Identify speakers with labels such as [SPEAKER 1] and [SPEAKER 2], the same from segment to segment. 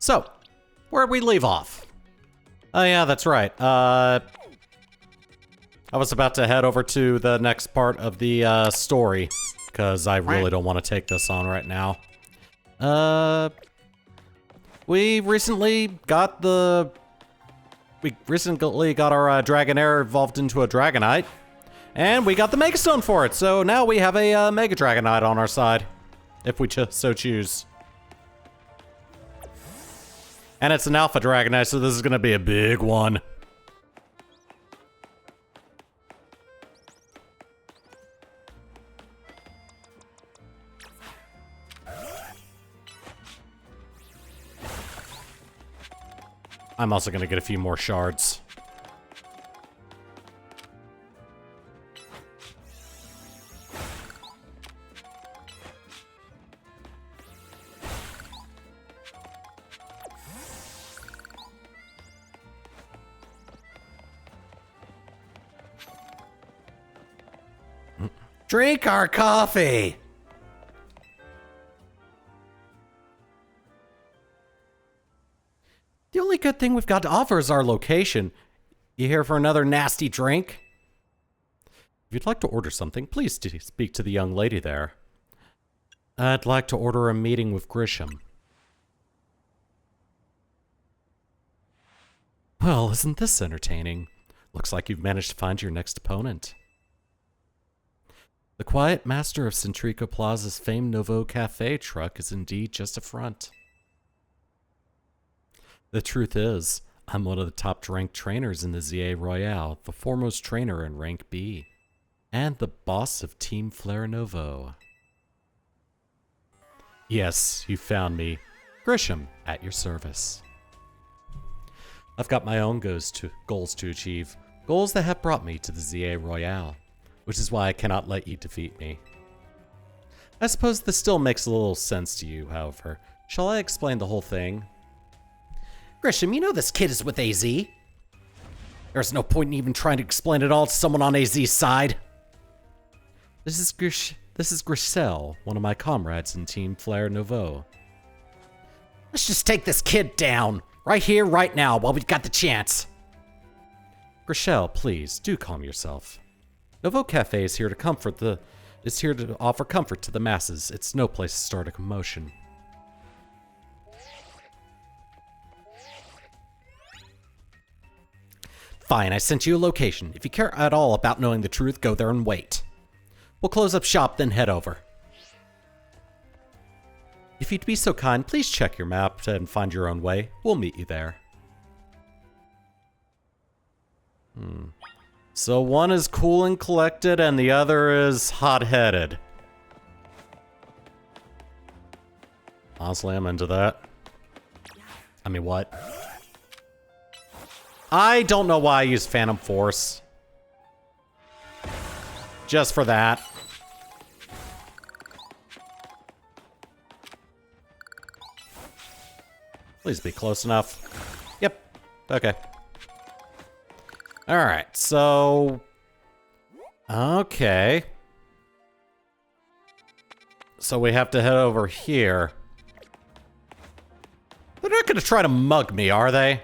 [SPEAKER 1] So, where'd we leave off? Oh yeah, that's right. I was about to head over to the next part of the story, because I really don't want to take this on right now. We recently got our Dragonair evolved into a Dragonite, and we got the Megastone for it, so now we have a Mega Dragonite on our side, if we so choose. And it's an Alpha Dragonite, so this is gonna be a big one. I'm also gonna get a few more shards. Drink our coffee! The only good thing we've got to offer is our location. You here for another nasty drink? If you'd like to order something, please speak to the young lady there. I'd like to order a meeting with Grisham. Well, isn't this entertaining? Looks like you've managed to find your next opponent. The quiet master of Centrico Plaza's famed Nouveau Cafe truck is indeed just a front. The truth is, I'm one of the top-ranked trainers in the ZA Royale, the foremost trainer in Rank B, and the boss of Team Flare Nouveau. Yes, you found me. Grisham, at your service. I've got my own goals to achieve, goals that have brought me to the ZA Royale, which is why I cannot let you defeat me. I suppose this still makes a little sense to you, however. Shall I explain the whole thing? Grisham, you know this kid is with AZ. There's no point in even trying to explain it all to someone on AZ's side. This is Griselle, one of my comrades in Team Flare Nouveau. Let's just take this kid down, right here, right now, while we've got the chance. Griselle, please, do calm yourself. Nouveau Cafe is here to offer comfort to the masses. It's no place to start a commotion. Fine, I sent you a location. If you care at all about knowing the truth, go there and wait. We'll close up shop, then head over. If you'd be so kind, please check your map and find your own way. We'll meet you there. So one is cool and collected, and the other is hot-headed. Honestly, I'm into that. I mean, what? I don't know why I use Phantom Force. Just for that. Please be close enough. Yep. Okay. Alright, so... Okay. So we have to head over here. They're not gonna try to mug me, are they?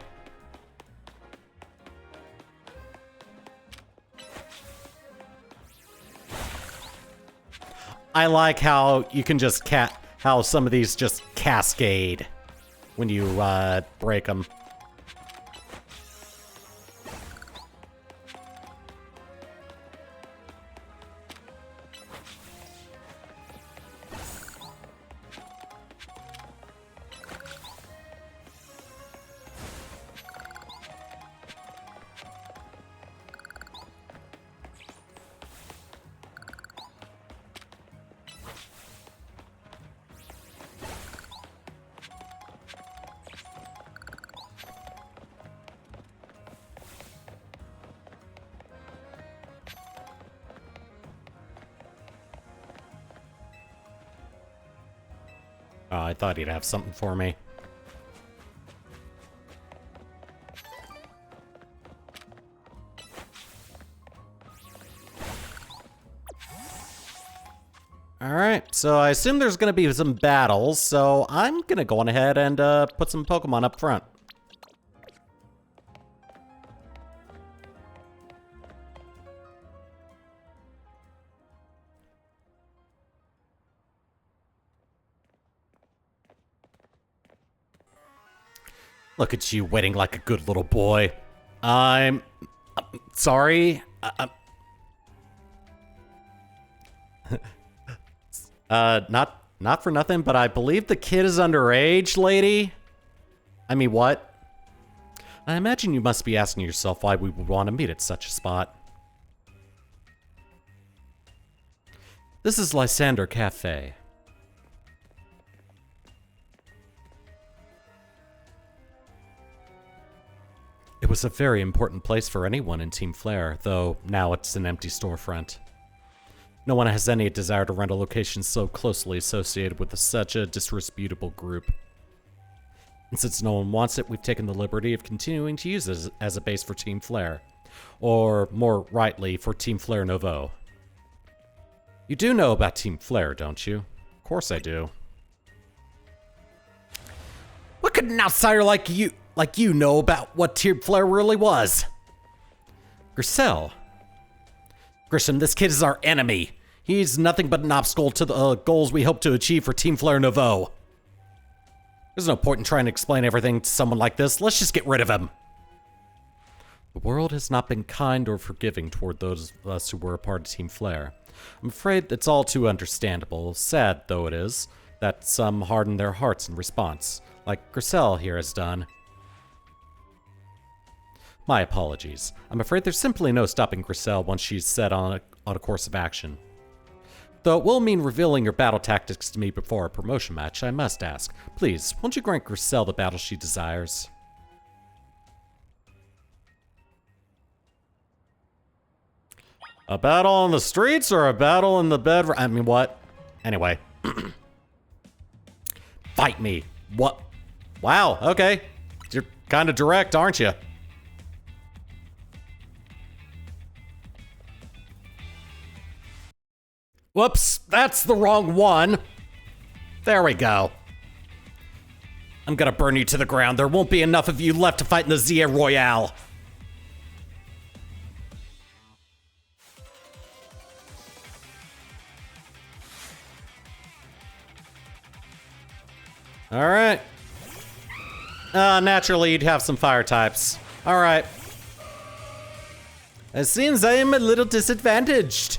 [SPEAKER 1] I like how you can just how some of these just cascade when you break them. Oh, I thought he'd have something for me. Alright, so I assume there's gonna be some battles, so I'm gonna go on ahead and put some Pokemon up front. Look at you waiting like a good little boy. I'm sorry. Not for nothing, but I believe the kid is underage, lady. I mean, what? I imagine you must be asking yourself why we would want to meet at such a spot. This is Lysander Cafe. It was a very important place for anyone in Team Flare, though now it's an empty storefront. No one has any desire to rent a location so closely associated with such a disreputable group. And since no one wants it, we've taken the liberty of continuing to use it as a base for Team Flare. Or, more rightly, for Team Flare Nouveau. You do know about Team Flare, don't you? Of course I do. What could an outsider like you know about what Team Flare really was? Grissel. Grisham, this kid is our enemy. He's nothing but an obstacle to the goals we hope to achieve for Team Flare Nouveau. There's no point in trying to explain everything to someone like this. Let's just get rid of him. The world has not been kind or forgiving toward those of us who were a part of Team Flare. I'm afraid it's all too understandable, sad though it is, that some harden their hearts in response, like Grissel here has done. My apologies. I'm afraid there's simply no stopping Grissel once she's set on a course of action. Though it will mean revealing your battle tactics to me before a promotion match, I must ask, please, won't you grant Grissel the battle she desires? A battle on the streets or a battle in the bedroom? I mean, what? Anyway. Fight me. What? Wow, okay. You're kind of direct, aren't you? Whoops, that's the wrong one. There we go. I'm gonna burn you to the ground. There won't be enough of you left to fight in the ZA Royale. All right. Naturally, you'd have some fire types. All right. It seems I am a little disadvantaged.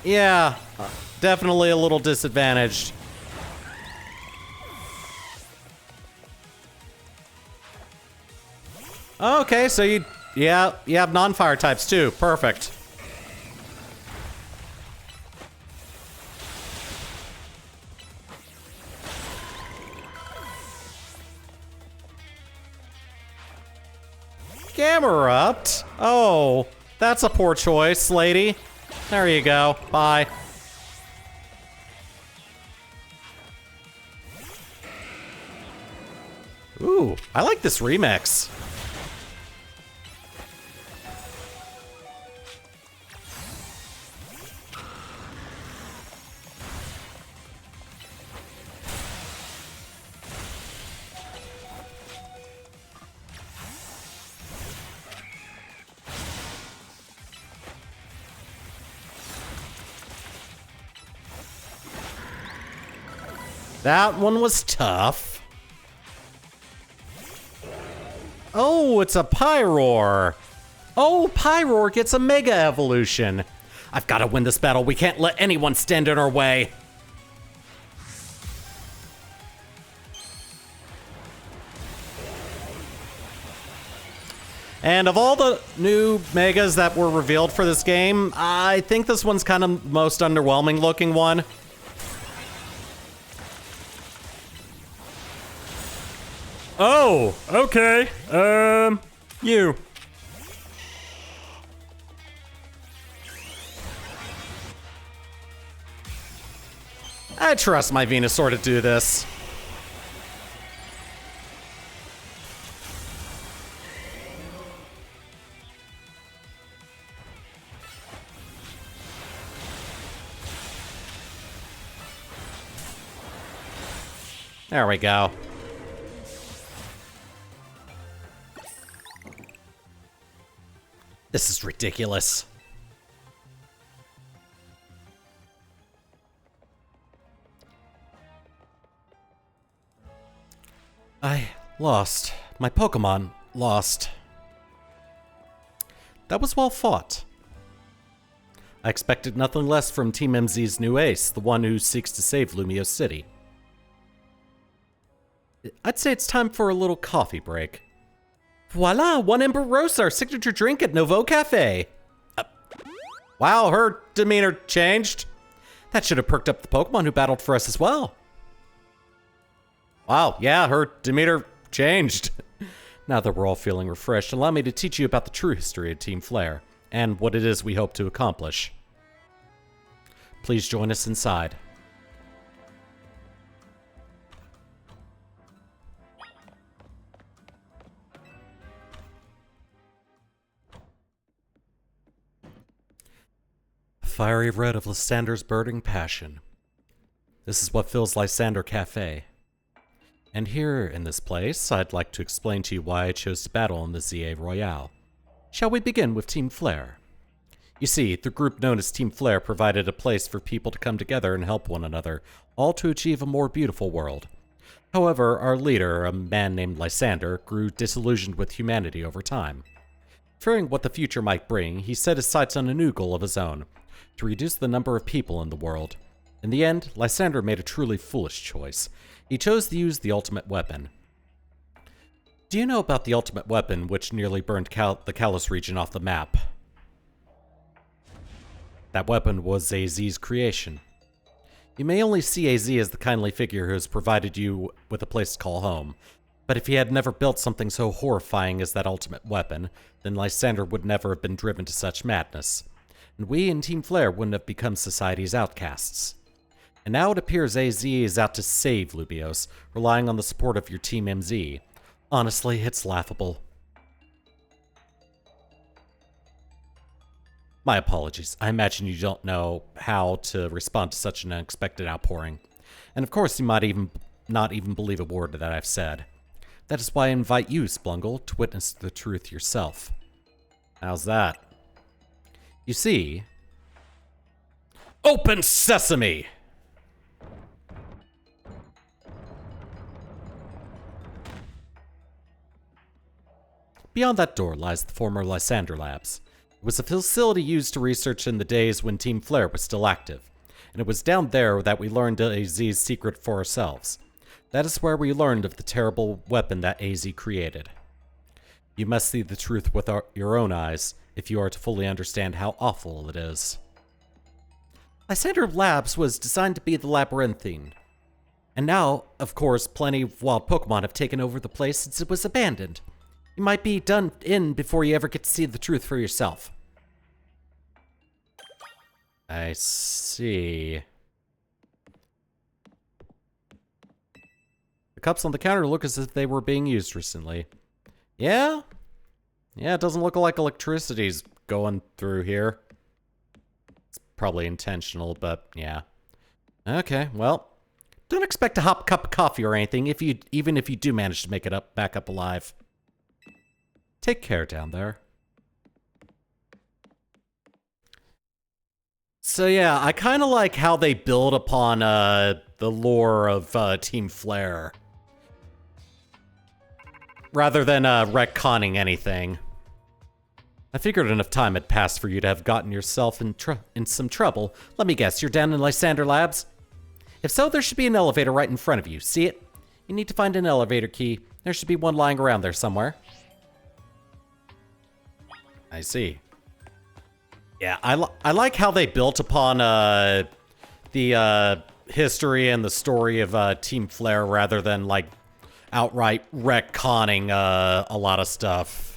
[SPEAKER 1] Yeah, definitely a little disadvantaged. Okay, so you have non-fire types too. Perfect. Gamerupt? Oh, that's a poor choice, lady. There you go. Bye. Ooh, I like this remix. That one was tough. Oh, it's a Pyroar. Oh, Pyroar gets a Mega Evolution. I've got to win this battle. We can't let anyone stand in our way. And of all the new Megas that were revealed for this game, I think this one's kind of most underwhelming looking one. Oh, okay. You. I trust my Venusaur to do this. There we go. This is ridiculous. I lost. My Pokemon lost. That was well fought. I expected nothing less from Team MZ's new ace, the one who seeks to save Lumio City. I'd say it's time for a little coffee break. Voila! 1 Ember Roast, our signature drink at Nouveau Cafe! Wow, her demeanor changed. That should have perked up the Pokemon who battled for us as well. Wow, yeah, her demeanor changed. Now that we're all feeling refreshed, allow me to teach you about the true history of Team Flare, and what it is we hope to accomplish. Please join us inside. Fiery red of Lysander's burning passion. This is what fills Lysander Cafe. And here in this place, I'd like to explain to you why I chose to battle in the ZA Royale. Shall we begin with Team Flare? You see, the group known as Team Flare provided a place for people to come together and help one another, all to achieve a more beautiful world. However, our leader, a man named Lysander, grew disillusioned with humanity over time. Fearing what the future might bring, he set his sights on a new goal of his own, to reduce the number of people in the world. In the end, Lysander made a truly foolish choice. He chose to use the ultimate weapon. Do you know about the ultimate weapon which nearly burned the Kalos region off the map? That weapon was AZ's creation. You may only see AZ as the kindly figure who has provided you with a place to call home, but if he had never built something so horrifying as that ultimate weapon, then Lysander would never have been driven to such madness. And we in Team Flare wouldn't have become society's outcasts. And now it appears AZ is out to save Lubios, relying on the support of your Team MZ. Honestly, it's laughable. My apologies. I imagine you don't know how to respond to such an unexpected outpouring. And of course you might not even believe a word that I've said. That is why I invite you, Splungle, to witness the truth yourself. How's that? You see... Open Sesame! Beyond that door lies the former Lysander Labs. It was a facility used to research in the days when Team Flare was still active, and it was down there that we learned AZ's secret for ourselves. That is where we learned of the terrible weapon that AZ created. You must see the truth with your own eyes if you are to fully understand how awful it is. Lysander Labs was designed to be the labyrinthine. And now, of course, plenty of wild Pokemon have taken over the place since it was abandoned. You might be done in before you ever get to see the truth for yourself. I see. The cups on the counter look as if they were being used recently. Yeah? Yeah, it doesn't look like electricity's going through here. It's probably intentional, but yeah. Okay, well, don't expect a hot cup of coffee or anything even if you do manage to make it back up alive. Take care down there. So yeah, I kind of like how they build upon the lore of Team Flare. Rather than retconning anything. I figured enough time had passed for you to have gotten yourself in some trouble. Let me guess, you're down in Lysander Labs? If so, there should be an elevator right in front of you. See it? You need to find an elevator key. There should be one lying around there somewhere. I see. Yeah, I like how they built upon the history and the story of Team Flare rather than like outright retconning a lot of stuff.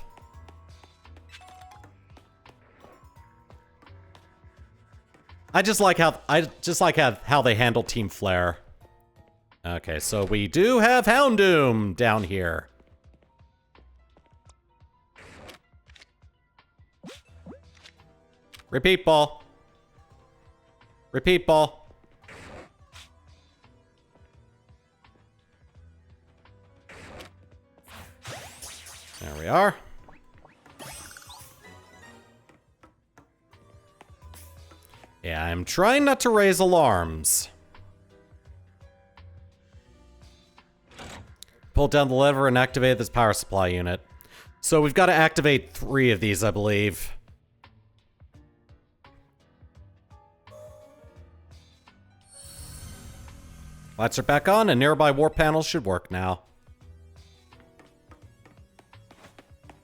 [SPEAKER 1] I just like how they handle Team Flare. Okay, so we do have Houndoom down here. Repeat ball. Repeat ball. we are. Yeah, I'm trying not to raise alarms. Pull down the lever and activate this power supply unit. So we've got to activate 3 of these, I believe. Lights are back on, and nearby warp panels should work now.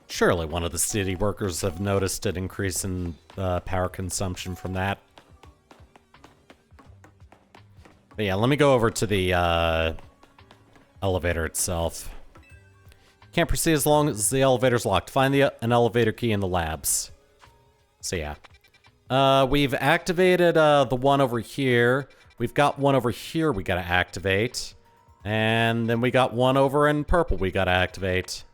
[SPEAKER 1] Surely one of the city workers have noticed an increase in power consumption from that. But yeah, let me go over to the elevator itself. Can't proceed as long as the elevator's locked. Find an elevator key in the labs. So yeah. We've activated the one over here. We've got one over here we gotta activate. And then we got one over in purple we gotta activate.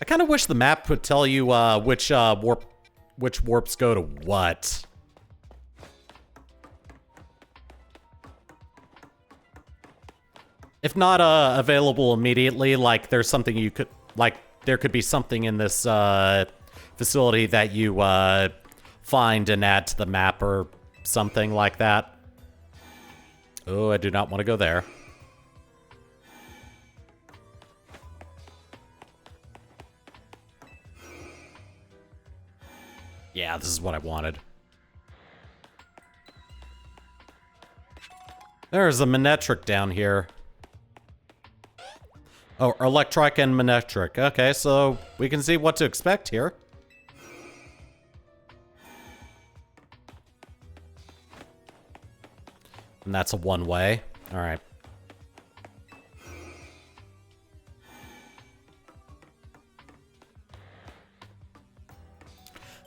[SPEAKER 1] I kind of wish the map would tell you which warps go to what. If not available immediately, like there's something you could, like there could be something in this facility that you find and add to the map or something like that. Oh, I do not want to go there. Yeah, this is what I wanted. There's a Manetric down here. Oh, Electric and Manetric. Okay, so we can see what to expect here. And that's a one-way. All right.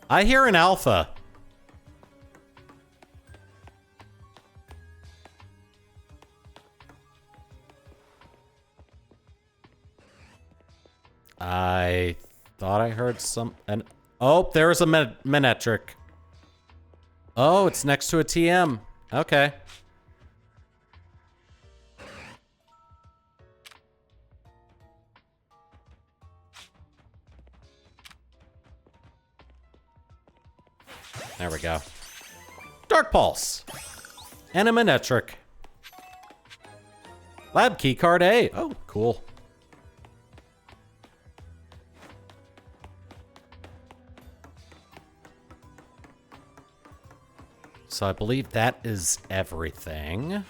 [SPEAKER 1] I hear an alpha. I thought I heard oh, there's a Manetric. Oh, it's next to a TM. Okay. There we go. Dark Pulse. And a Manetric. Lab keycard A. Oh, cool. So I believe that is everything.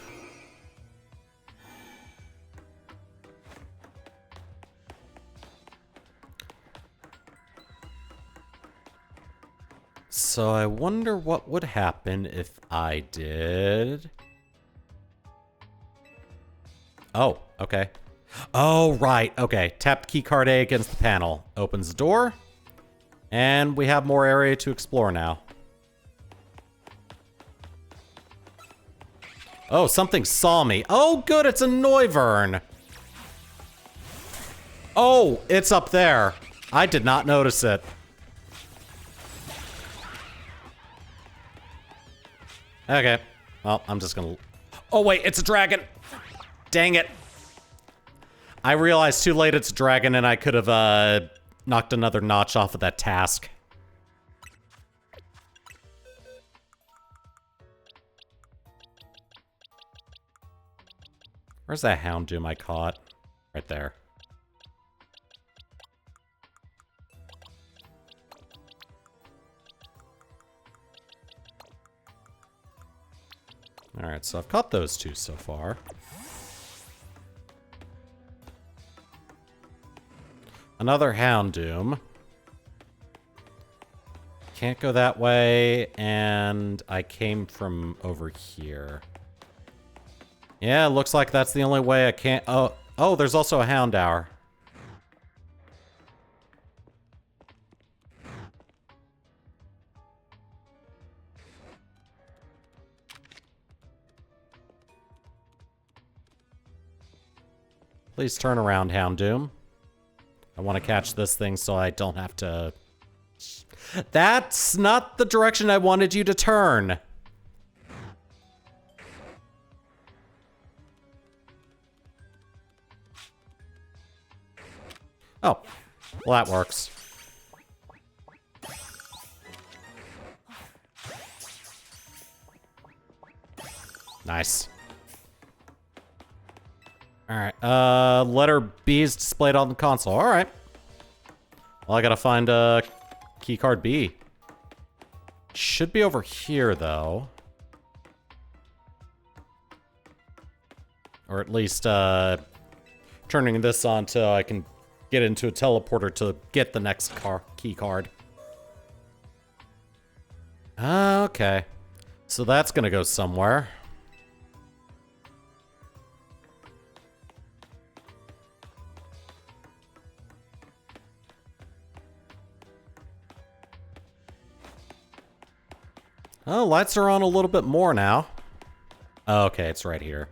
[SPEAKER 1] So I wonder what would happen if I did... Oh, okay. Oh, right. Okay. Tap keycard A against the panel. Opens the door. And we have more area to explore now. Oh, something saw me. Oh, good. It's a Noivern. Oh, it's up there. I did not notice it. Okay. Well, I'm just gonna... Oh, wait. It's a dragon. Dang it. I realized too late it's a dragon, and I could have knocked another notch off of that task. Where's that Houndoom I caught? Right there. Alright, so I've caught those two so far. Another Houndoom. Can't go that way, and I came from over here. Yeah, looks like that's the only way I can't... Oh, there's also a Houndour. Please turn around, Houndoom. I want to catch this thing so I don't have to... That's not the direction I wanted you to turn. Oh, well, that works. Nice. Alright, letter B is displayed on the console. Alright. Well, I gotta find keycard B. Should be over here, though. Or at least, turning this on so I can get into a teleporter to get the next key card. Okay. So that's gonna go somewhere. Oh, lights are on a little bit more now. Okay, it's right here.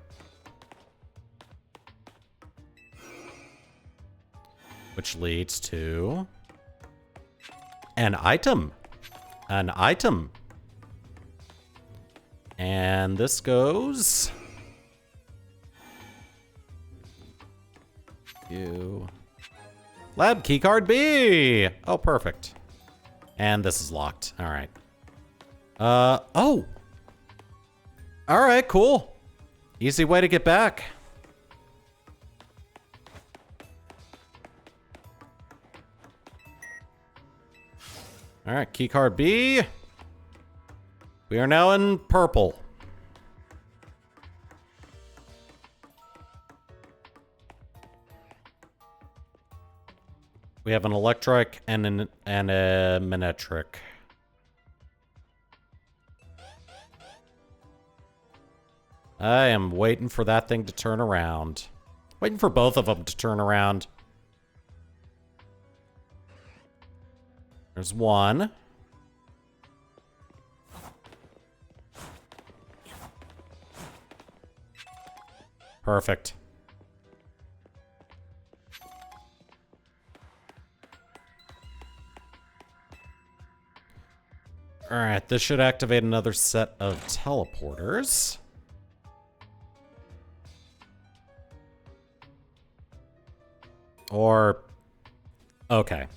[SPEAKER 1] Which leads to an item. An item. And this goes to lab keycard B. Oh, perfect. And this is locked. All right. Oh. All right, cool. Easy way to get back. All right, keycard B. We are now in purple. We have an electric and a minetric. I am waiting for that thing to turn around. Waiting for both of them to turn around. There's one. Perfect. All right, this should activate another set of teleporters. Or, okay.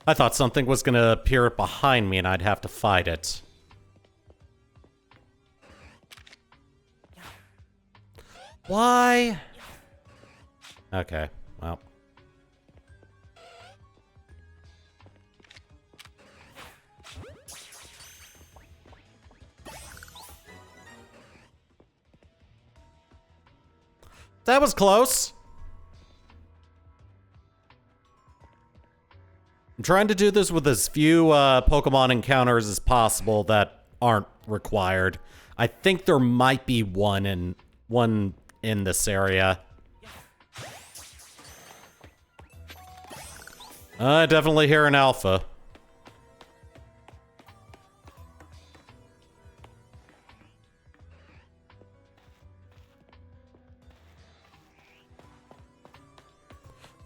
[SPEAKER 1] I thought something was gonna appear behind me and I'd have to fight it. Why? Okay, well. That was close. I'm trying to do this with as few Pokemon encounters as possible that aren't required. I think there might be one in this area. I definitely hear an alpha.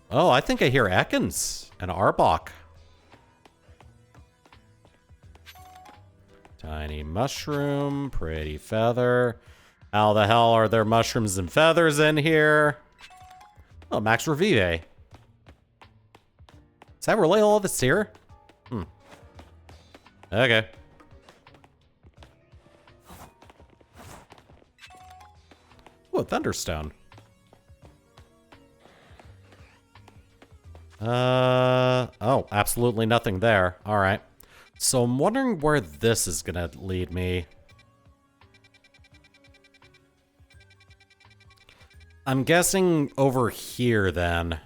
[SPEAKER 1] Oh, I think I hear Ekans and Arbok. Tiny mushroom, pretty feather. How the hell are there mushrooms and feathers in here? Oh, Max Revive. Is that really all that's here? Okay. Ooh, a Thunderstone. Oh, absolutely nothing there. All right. So I'm wondering where this is gonna lead me. I'm guessing over here then.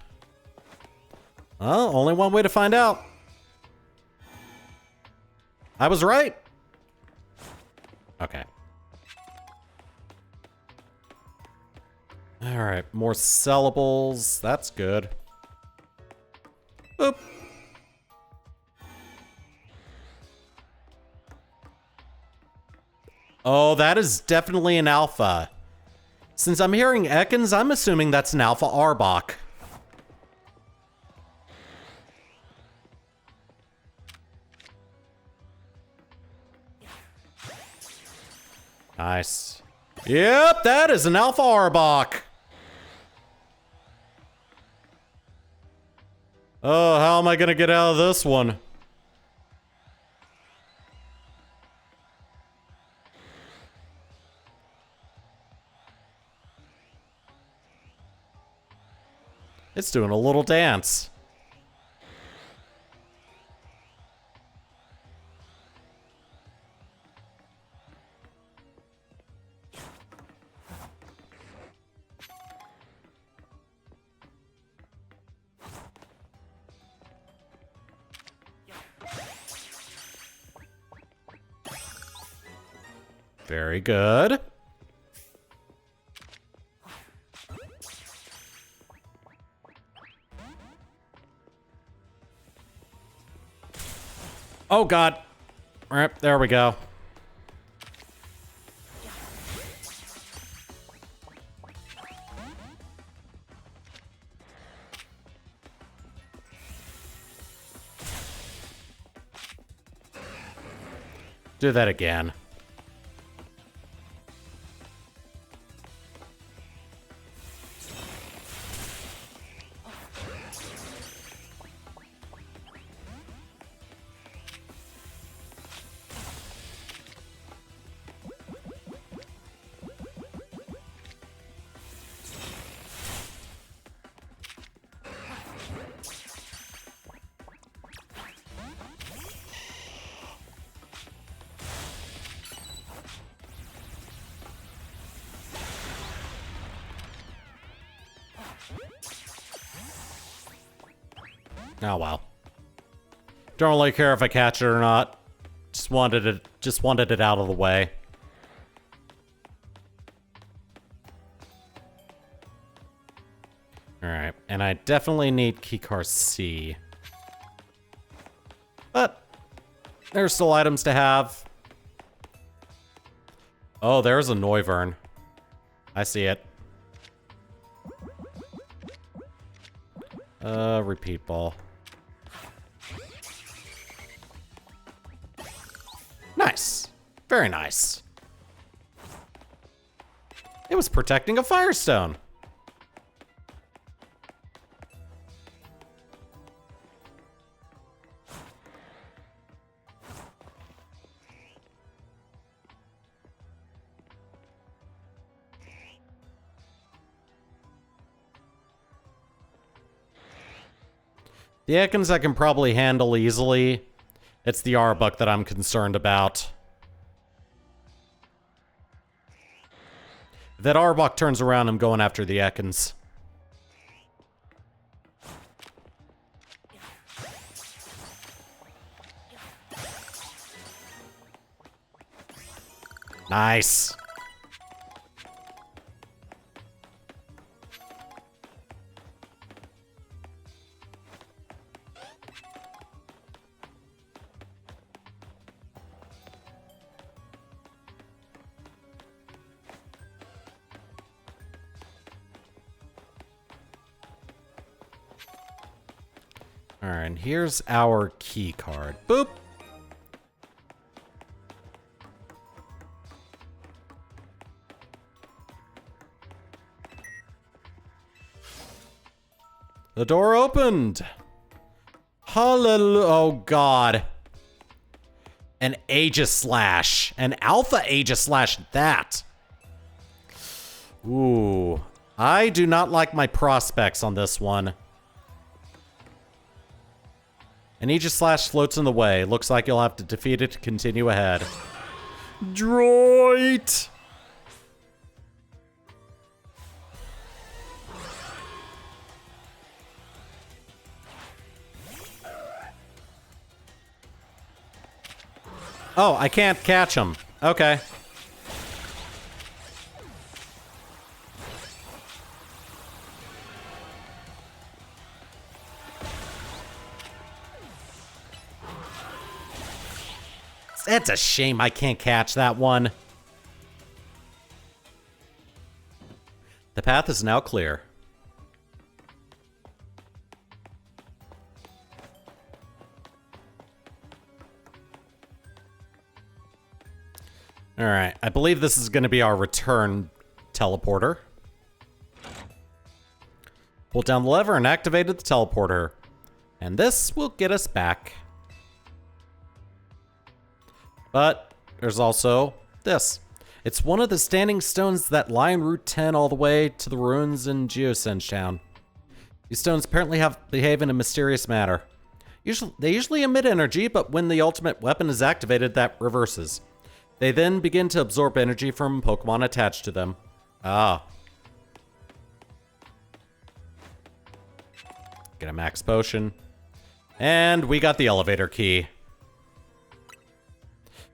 [SPEAKER 1] Well, only one way to find out. I was right. Okay. All right, more sellables. That's good. Boop. Oh, that is definitely an alpha. Since I'm hearing Ekans, I'm assuming that's an alpha Arbok. Nice. Yep, that is an alpha Arbok. Oh, how am I gonna get out of this one? It's doing a little dance. Very good. Oh god. All right, there we go. Do that again. Oh well. Don't really care if I catch it or not. Just wanted it out of the way. Alright, and I definitely need keycard C. But there's still items to have. Oh, there's a Noivern. I see it. Repeat ball. Nice. Very nice. It was protecting a Firestone. The Ekans I can probably handle easily. It's the Arbok that I'm concerned about. If that Arbok turns around, I'm going after the Ekans. Nice. Alright, and here's our key card. Boop! The door opened! Hallelujah! Oh god. An Aegislash. An Alpha Aegislash at that. Ooh. I do not like my prospects on this one. An Aegislash floats in the way. Looks like you'll have to defeat it to continue ahead. Droid! Oh, I can't catch him. Okay. That's a shame I can't catch that one. The path is now clear. All right, I believe this is going to be our return teleporter. Pulled down the lever and activated the teleporter. And this will get us back. But there's also this. It's one of the standing stones that lie in Route 10 all the way to the ruins in Geosenge Town. These stones apparently behave in a mysterious manner. They usually emit energy, but when the ultimate weapon is activated, that reverses. They then begin to absorb energy from Pokemon attached to them. Ah. Get a max potion. And we got the elevator key.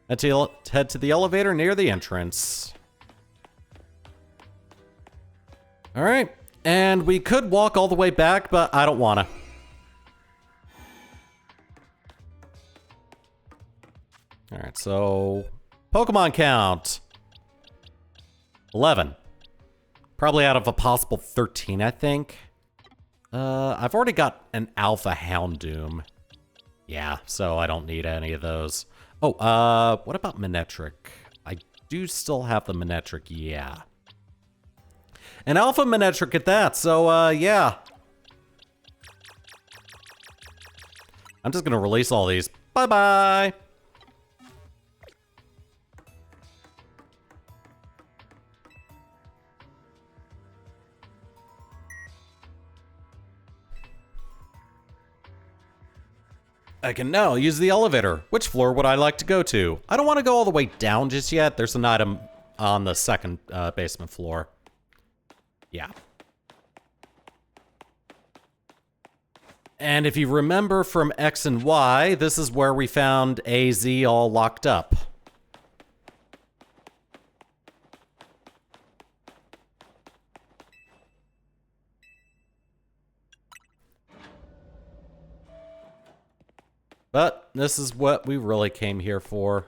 [SPEAKER 1] Until head to the elevator near the entrance. Alright. And we could walk all the way back, but I don't wanna. Alright, so Pokemon count. 11. Probably out of a possible 13, I think. I've already got an Alpha Houndoom. Yeah, so I don't need any of those. Oh, what about Manectric? I do still have the Manectric, yeah. An Alpha Manectric at that, so, yeah. I'm just gonna release all these. Bye-bye! I can now use the elevator. Which floor would I like to go to? I don't want to go all the way down just yet. There's an item on the second basement floor. Yeah. And if you remember from X and Y, this is where we found AZ all locked up. But this is what we really came here for.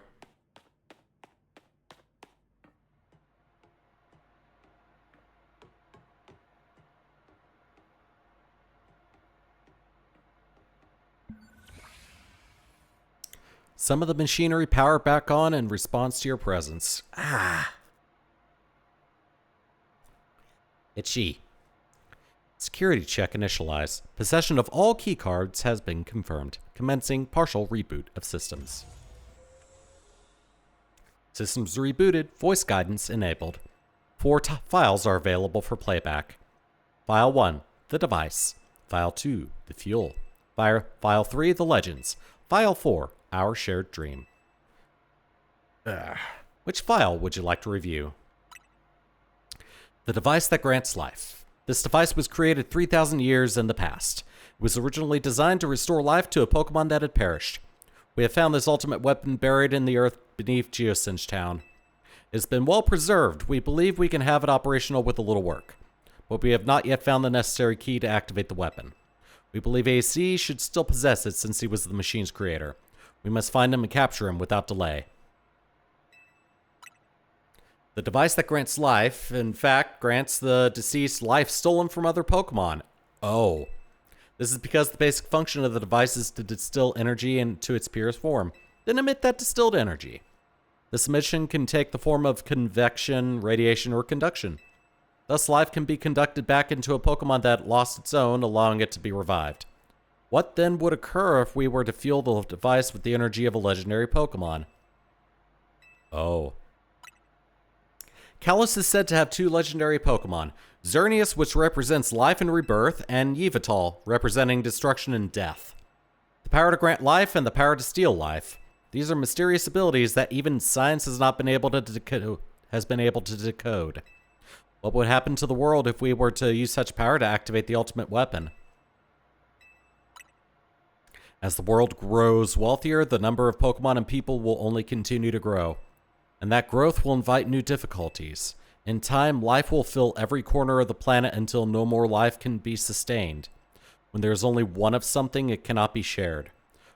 [SPEAKER 1] Some of the machinery power back on in response to your presence. Ah. Itchy. Security check initialized. Possession of all key cards has been confirmed. Commencing partial reboot of systems. Systems rebooted. Voice guidance enabled. 4 files are available for playback. File 1, the device. File 2, the fuel. File 3, the legends. File 4, our shared dream. Which file would you like to review? The device that grants life. This device was created 3,000 years in the past. It was originally designed to restore life to a Pokemon that had perished. We have found this ultimate weapon buried in the earth beneath Geosenge Town. It has been well preserved. We believe we can have it operational with a little work. But we have not yet found the necessary key to activate the weapon. We believe AC should still possess it since he was the machine's creator. We must find him and capture him without delay. The device that grants life, in fact, grants the deceased life stolen from other Pokemon. Oh. This is because the basic function of the device is to distill energy into its purest form, then emit that distilled energy. This emission can take the form of convection, radiation, or conduction. Thus, life can be conducted back into a Pokemon that lost its own, allowing it to be revived. What then would occur if we were to fuel the device with the energy of a legendary Pokemon? Oh. Kalos is said to have 2 legendary Pokemon, Xerneas, which represents life and rebirth, and Yveltal, representing destruction and death. The power to grant life and the power to steal life. These are mysterious abilities that even science has not been able to decode. What would happen to the world if we were to use such power to activate the ultimate weapon? As the world grows wealthier, the number of Pokemon and people will only continue to grow. And that growth will invite new difficulties. In time, life will fill every corner of the planet until no more life can be sustained. When there is only one of something, it cannot be shared.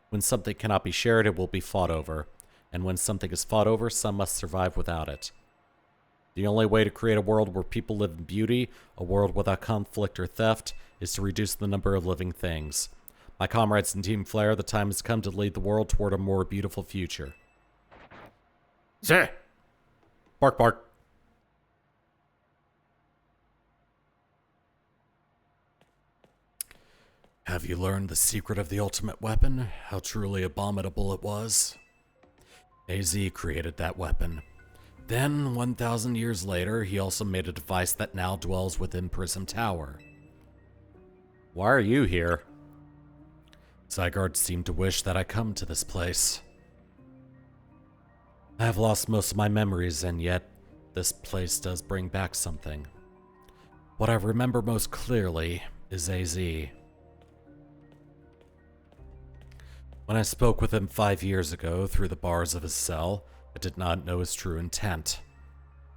[SPEAKER 1] When something cannot be shared, it will be fought over. And when something is fought over, some must survive without it. The only way to create a world where people live in beauty, a world without conflict or theft, is to reduce the number of living things. My comrades in Team Flare, the time has come to lead the world toward a more beautiful future. Zeh! Bark, bark. Have you learned the secret of the ultimate weapon? How truly abominable it was? AZ created that weapon. Then, 1,000 years later, he also made a device that now dwells within Prism Tower. Why are you here? Zygarde seemed to wish that I come to this place. I have lost most of my memories, and yet this place does bring back something. What I remember most clearly is AZ. When I spoke with him 5 years ago through the bars of his cell, I did not know his true intent,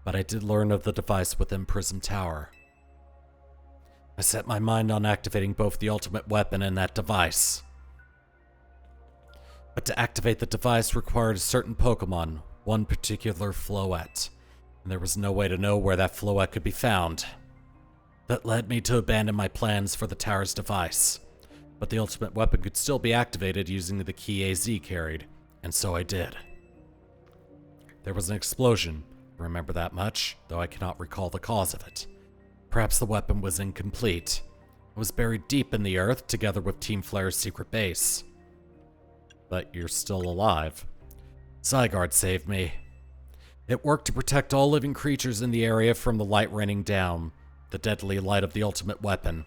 [SPEAKER 1] but I did learn of the device within Prism Tower. I set my mind on activating both the ultimate weapon and that device. But to activate the device required a certain Pokémon, one particular Floette, and there was no way to know where that Floette could be found. That led me to abandon my plans for the tower's device, but the ultimate weapon could still be activated using the key AZ carried, and so I did. There was an explosion, I remember that much, though I cannot recall the cause of it. Perhaps the weapon was incomplete. It was buried deep in the earth together with Team Flare's secret base. But you're still alive. Zygarde saved me. It worked to protect all living creatures in the area from the light raining down, the deadly light of the ultimate weapon.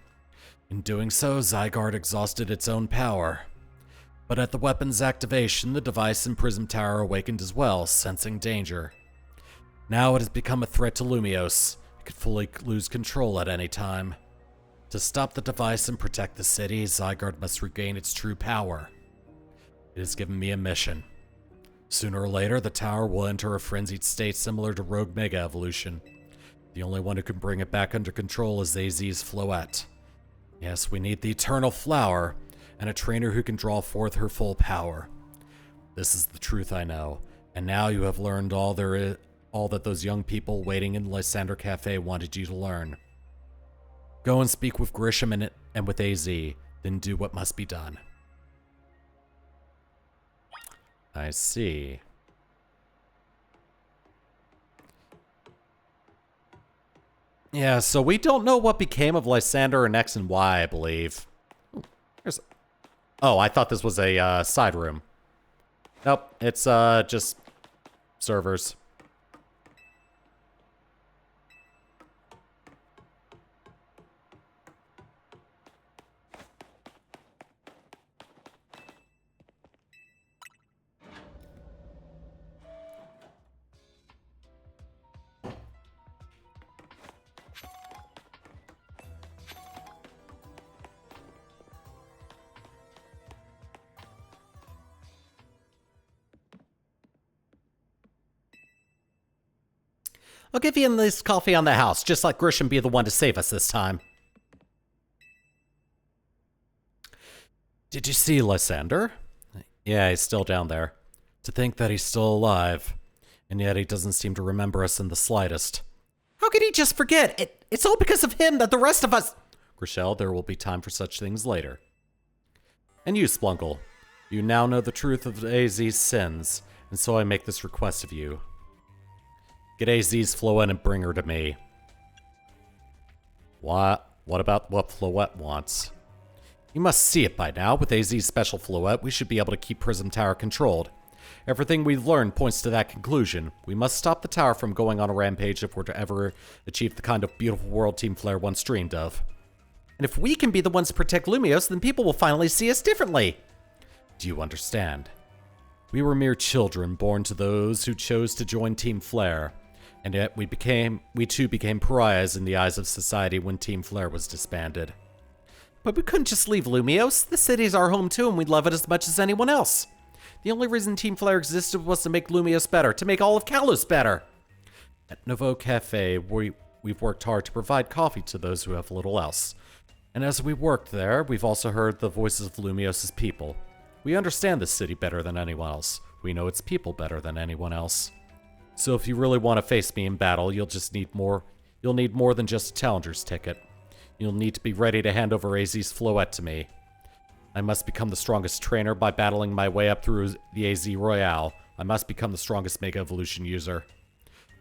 [SPEAKER 1] In doing so, Zygarde exhausted its own power. But at the weapon's activation, the device in Prism Tower awakened as well, sensing danger. Now it has become a threat to Lumiose. It could fully lose control at any time. To stop the device and protect the city, Zygarde must regain its true power. It has given me a mission. Sooner or later, the tower will enter a frenzied state similar to Rogue Mega Evolution. The only one who can bring it back under control is AZ's Floette. Yes, we need the Eternal Flower, and a trainer who can draw forth her full power. This is the truth I know, and now you have learned all that those young people waiting in Lysander Cafe wanted you to learn. Go and speak with Grisham and with AZ, then do what must be done. I see. Yeah, so we don't know what became of Lysander and X and Y, I believe. Oh, I thought this was a side room. Nope, it's just servers. I'll give you this coffee on the house, just let Grisham be the one to save us this time. Did you see Lysander? Yeah, he's still down there. To think that he's still alive, and yet he doesn't seem to remember us in the slightest. How could he just forget? It's all because of him that the rest of us... Grishel, there will be time for such things later. And you, Splungle, you now know the truth of AZ's sins, and so I make this request of you. Get AZ's Floette and bring her to me. What? What about what Floette wants? You must see it by now. With AZ's special Floette, we should be able to keep Prism Tower controlled. Everything we've learned points to that conclusion. We must stop the tower from going on a rampage if we're to ever achieve the kind of beautiful world Team Flare once dreamed of. And if we can be the ones to protect Lumiose, then people will finally see us differently. Do you understand? We were mere children born to those who chose to join Team Flare. And yet we too became pariahs in the eyes of society when Team Flare was disbanded. But we couldn't just leave Lumiose. The city's our home too, and we love it as much as anyone else. The only reason Team Flare existed was to make Lumiose better, to make all of Kalos better. At Nouveau Cafe, we've worked hard to provide coffee to those who have little else. And as we worked there, we've also heard the voices of Lumiose's people. We understand this city better than anyone else. We know its people better than anyone else. So if you really want to face me in battle, you'll need more than just a challenger's ticket. You'll need to be ready to hand over AZ's Floette to me. I must become the strongest trainer by battling my way up through the AZ Royale. I must become the strongest Mega Evolution user.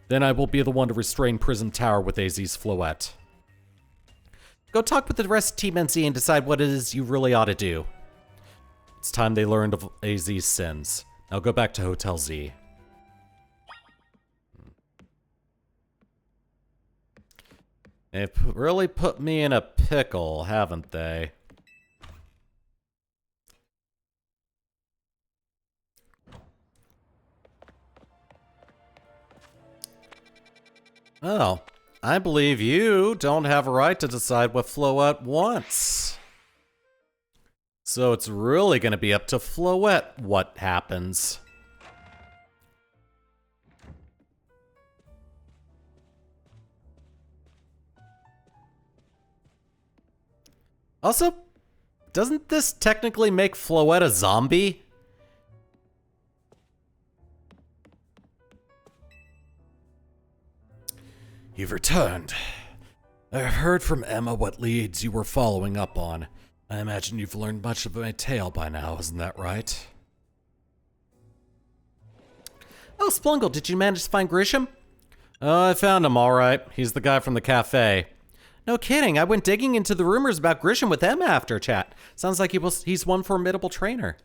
[SPEAKER 1] Then I will be the one to restrain Prism Tower with AZ's Floette. Go talk with the rest of Team NC and decide what it is you really ought to do. It's time they learned of AZ's sins. Now go back to Hotel Z. They've really put me in a pickle, haven't they? Well, I believe you don't have a right to decide what Floette wants. So it's really going to be up to Floette what happens. Also, doesn't this technically make Floette a zombie? You've returned. I heard from Emma what leads you were following up on. I imagine you've learned much of my tale by now, isn't that right? Oh, Splungle, did you manage to find Grisham? Oh, I found him all right. He's the guy from the cafe. No kidding, I went digging into the rumors about Grisham with Emma after chat. Sounds like he's one formidable trainer.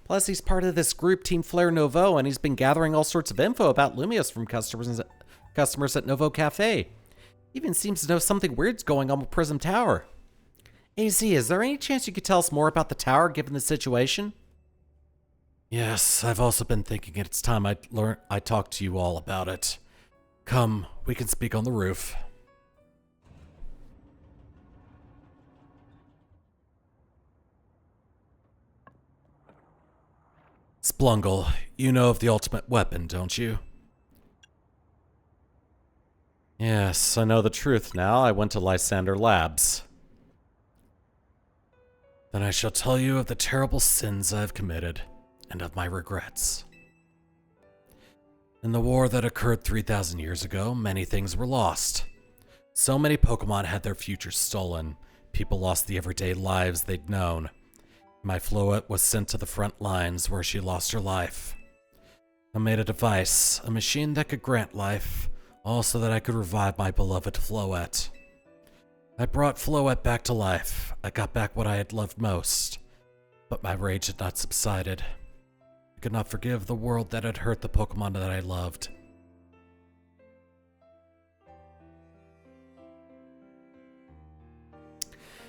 [SPEAKER 1] Plus, he's part of this group, Team Flare Novo, and he's been gathering all sorts of info about Lumios from customers at Novo Cafe. Even seems to know something weird's going on with Prism Tower. AZ, is there any chance you could tell us more about the tower given the situation? Yes, I've also been thinking it's time I talk to you all about it. Come, we can speak on the roof. Splungle, you know of the ultimate weapon, don't you? Yes, I know the truth now. I went to Lysander Labs. Then I shall tell you of the terrible sins I have committed, and of my regrets. In the war that occurred 3,000 years ago, many things were lost. So many Pokemon had their futures stolen. People lost the everyday lives they'd known. My Floette was sent to the front lines where she lost her life. I made a device, a machine that could grant life, all so that I could revive my beloved Floette. I brought Floette back to life. I got back what I had loved most. But my rage had not subsided. I could not forgive the world that had hurt the Pokemon that I loved.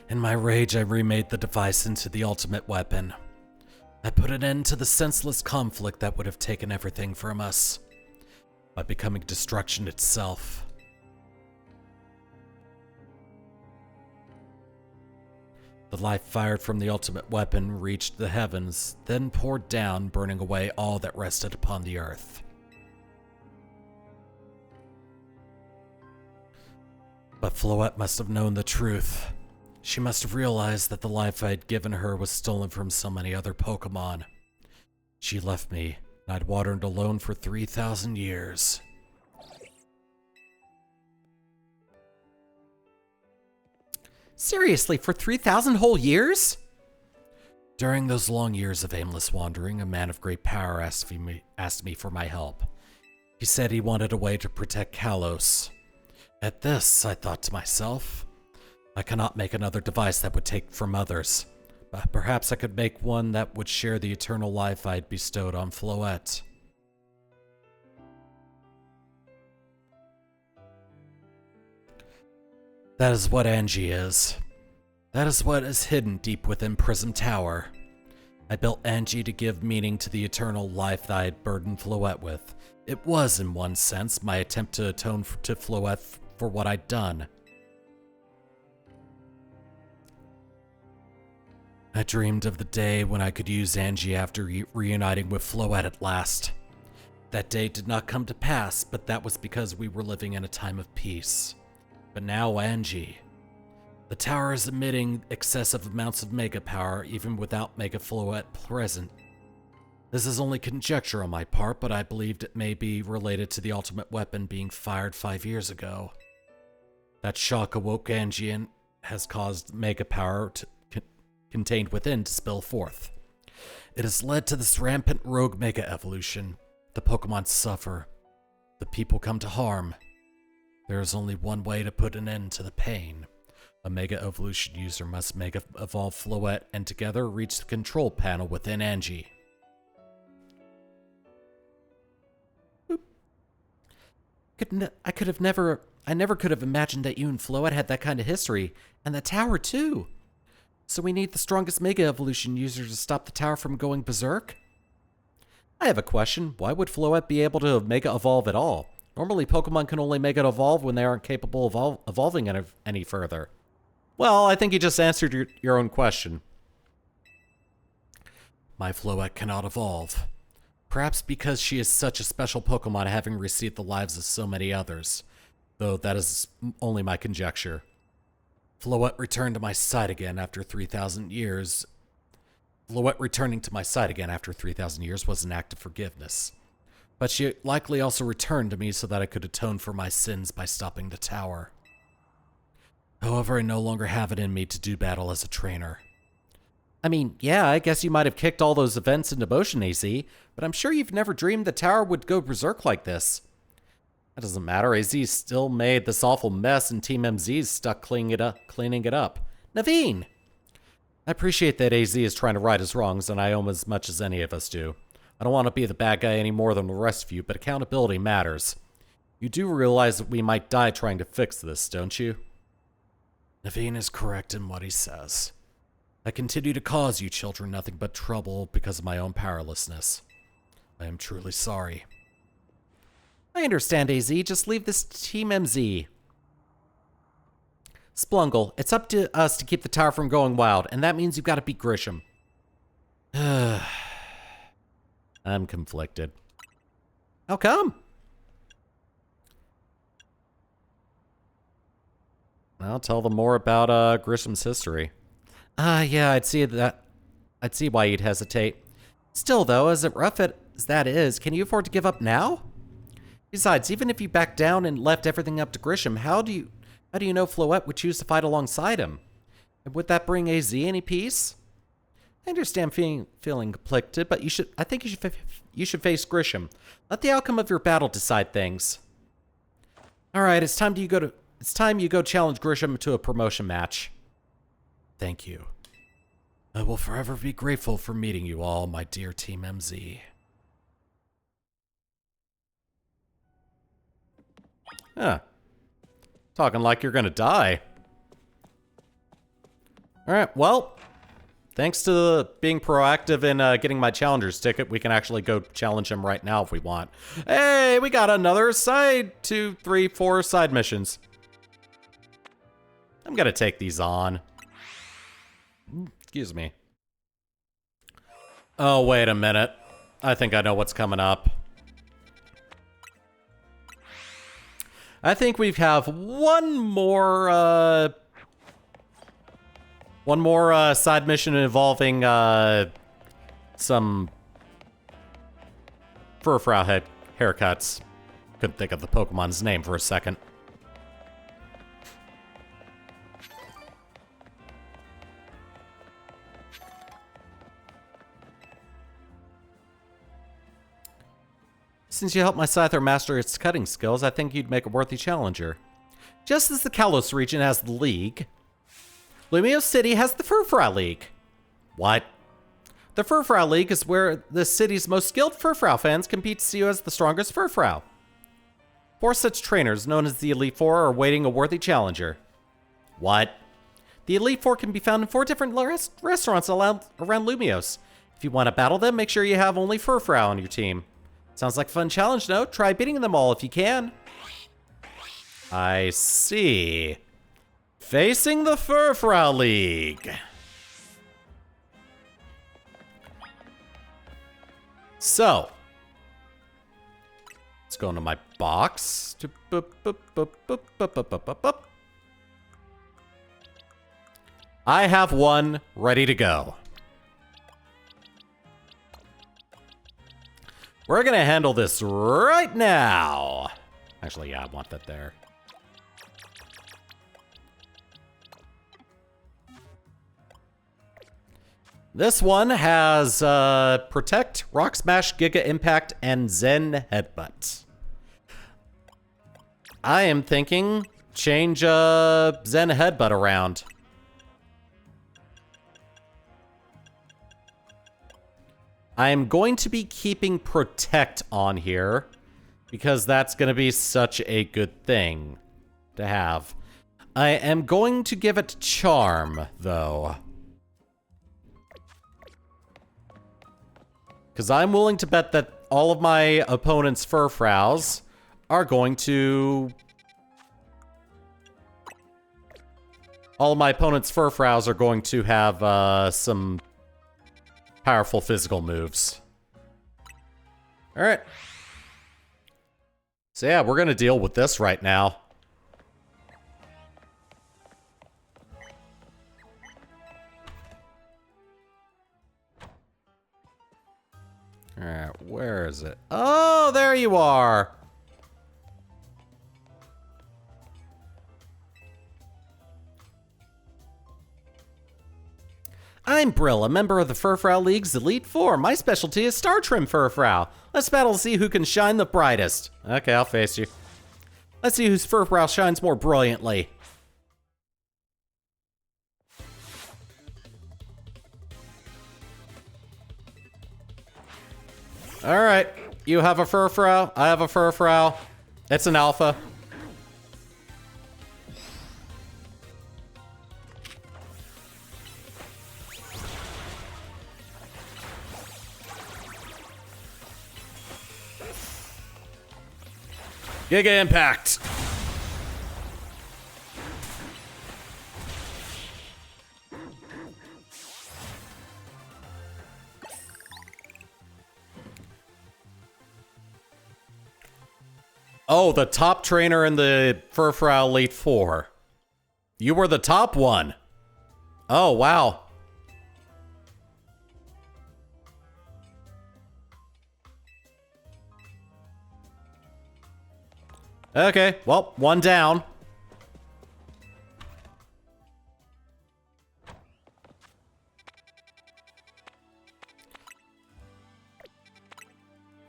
[SPEAKER 1] In my rage, I remade the device into the ultimate weapon. I put an end to the senseless conflict that would have taken everything from us, by becoming destruction itself. The life fired from the ultimate weapon reached the heavens, then poured down, burning away all that rested upon the earth. But Floette must have known the truth. She must have realized that the life I had given her was stolen from so many other Pokemon. She left me, and I'd wandered alone for 3,000 years. Seriously, for 3,000 whole years? During those long years of aimless wandering, a man of great power asked me for my help. He said he wanted a way to protect Kalos. At this, I thought to myself, I cannot make another device that would take from others, but perhaps I could make one that would share the eternal life I had bestowed on Floette. That is what Angie is. That is what is hidden deep within Prism Tower. I built Angie to give meaning to the eternal life that I had burdened Floette with. It was, in one sense, my attempt to atone to Floette for what I'd done. I dreamed of the day when I could use Angie after reuniting with Floette at last. That day did not come to pass, but that was because we were living in a time of peace. But now Angie. The tower is emitting excessive amounts of Mega Power even without Mega Floette present. This is only conjecture on my part, but I believed it may be related to the ultimate weapon being fired 5 years ago. That shock awoke Angie and has caused Mega Power contained within to spill forth. It has led to this rampant rogue Mega Evolution. The Pokemon suffer. The people come to harm. There is only one way to put an end to the pain. A Mega Evolution user must Mega Evolve Floette and together reach the control panel within Angie. Boop. I never could have imagined that you and Floette had that kind of history, and the tower too. So we need the strongest Mega Evolution user to stop the tower from going berserk? I have a question. Why would Floette be able to Mega Evolve at all? Normally, Pokemon can only Mega Evolve when they aren't capable of evolving any further. Well, I think you just answered your own question. My Floette cannot evolve. Perhaps because she is such a special Pokemon, having received the lives of so many others. Though that is only my conjecture. Floette returned to my side again after 3,000 years. Floette returning to my side again after 3,000 years was an act of forgiveness. But she likely also returned to me so that I could atone for my sins by stopping the tower. However, I no longer have it in me to do battle as a trainer. I mean, yeah, I guess you might have kicked all those events into motion, AZ, but I'm sure you've never dreamed the tower would go berserk like this. That doesn't matter. AZ still made this awful mess and Team MZ's stuck cleaning it up. Naveen! I appreciate that AZ is trying to right his wrongs, and I owe him as much as any of us do. I don't want to be the bad guy any more than the rest of you, but accountability matters. You do realize that we might die trying to fix this, don't you? Naveen is correct in what he says. I continue to cause you children nothing but trouble because of my own powerlessness. I am truly sorry. I understand, AZ. Just leave this to Team MZ. Splungle, it's up to us to keep the tower from going wild, and that means you've got to beat Grisham. I'm conflicted. How come? I'll tell them more about Grisham's history. Yeah, I'd see why you'd hesitate. Still, though, as rough as that is, can you afford to give up now? Besides, even if you backed down and left everything up to Grisham, how do you know Floette would choose to fight alongside him? And would that bring AZ any peace? I understand feeling conflicted, but I think you should face Grisham. Let the outcome of your battle decide things. All right, it's time you go challenge Grisham to a promotion match. Thank you. I will forever be grateful for meeting you all, my dear Team MZ. Huh. Talking like you're gonna die. Alright, well, thanks to being proactive in getting my challenger's ticket, we can actually go challenge him right now if we want. Hey, we got another 2, 3, 4 side missions. I'm gonna take these on. Excuse me. Oh, wait a minute. I think I know what's coming up. I think we have one more side mission involving some Furfrau haircuts. Couldn't think of the Pokemon's name for a second. Since you helped my Scyther master its cutting skills, I think you'd make a worthy challenger. Just as the Kalos region has the League, Lumiose City has the Furfrau League. What? The Furfrau League is where the city's most skilled Furfrau fans compete to see who has the strongest Furfrau. 4 such trainers, known as the Elite Four, are awaiting a worthy challenger. What? The Elite Four can be found in 4 different restaurants around Lumiose. If you want to battle them, make sure you have only Furfrau on your team. Sounds like a fun challenge, no? Try beating them all if you can. I see. Facing the Furfrau League. So. Let's go into my box. I have one ready to go. We're gonna handle this right now. Actually, yeah, I want that there. This one has Protect, Rock Smash, Giga Impact, and Zen Headbutt. I am thinking change Zen Headbutt around. I am going to be keeping Protect on here because that's going to be such a good thing to have. I am going to give it Charm, though. Because I'm willing to bet that all of my opponent's Furfrows are going to... All of my opponent's Furfrows are going to have some powerful physical moves. Alright. So yeah, we're going to deal with this right now. Alright, where is it? Oh, there you are! I'm Brill, a member of the Furfrou League's Elite Four. My specialty is Star Trim Furfrou. Let's battle to see who can shine the brightest. Okay, I'll face you. Let's see whose Furfrou shines more brilliantly. Alright, you have a Furfrou, I have a Furfrou. It's an alpha. Giga Impact! Oh, the top trainer in the Furfrou Elite Four. You were the top one. Oh, wow. Okay, well, one down.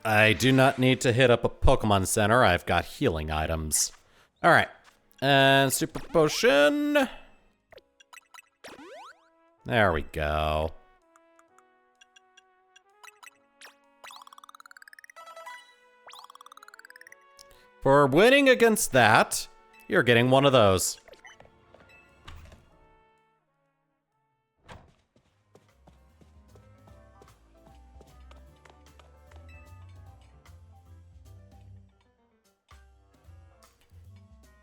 [SPEAKER 1] I do not need to hit up a Pokemon Center. I've got healing items. All right, and Super Potion. There we go. For winning against that, you're getting one of those.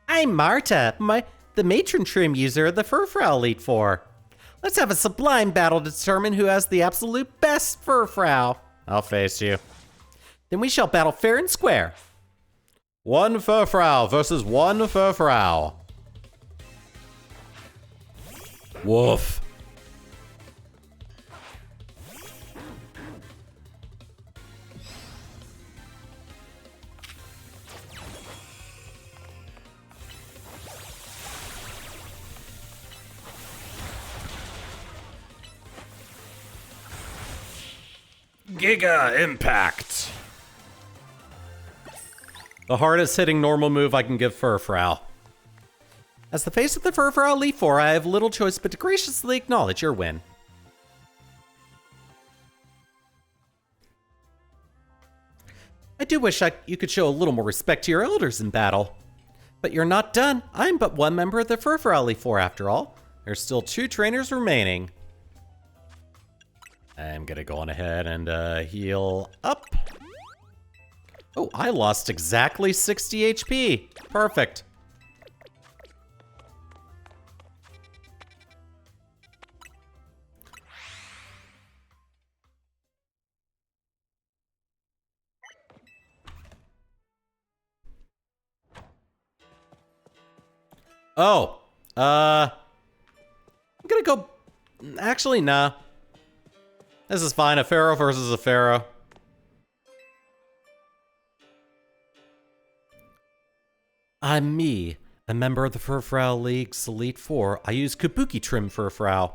[SPEAKER 1] I'm Marta, the Matron Trim user of the Furfrou Elite Four. Let's have a sublime battle to determine who has the absolute best Furfrou. I'll face you. Then we shall battle fair and square. One Furfrou versus one Furfrou. Woof. Giga Impact. The hardest hitting normal move I can give Furfrou. As the face of the Furfrou Elite Four, I have little choice but to graciously acknowledge your win. I do wish you could show a little more respect to your elders in battle. But you're not done. I'm but one member of the Furfrou Elite Four after all. There's still 2 trainers remaining. I'm gonna go on ahead and heal up. Oh, I lost exactly 60 HP. Perfect. Oh, I'm gonna go, actually, nah. This is fine, a Pharaoh versus a Pharaoh. I'm me, a member of the Furfrou League's Elite Four. I use Kabuki Trim Furfrou.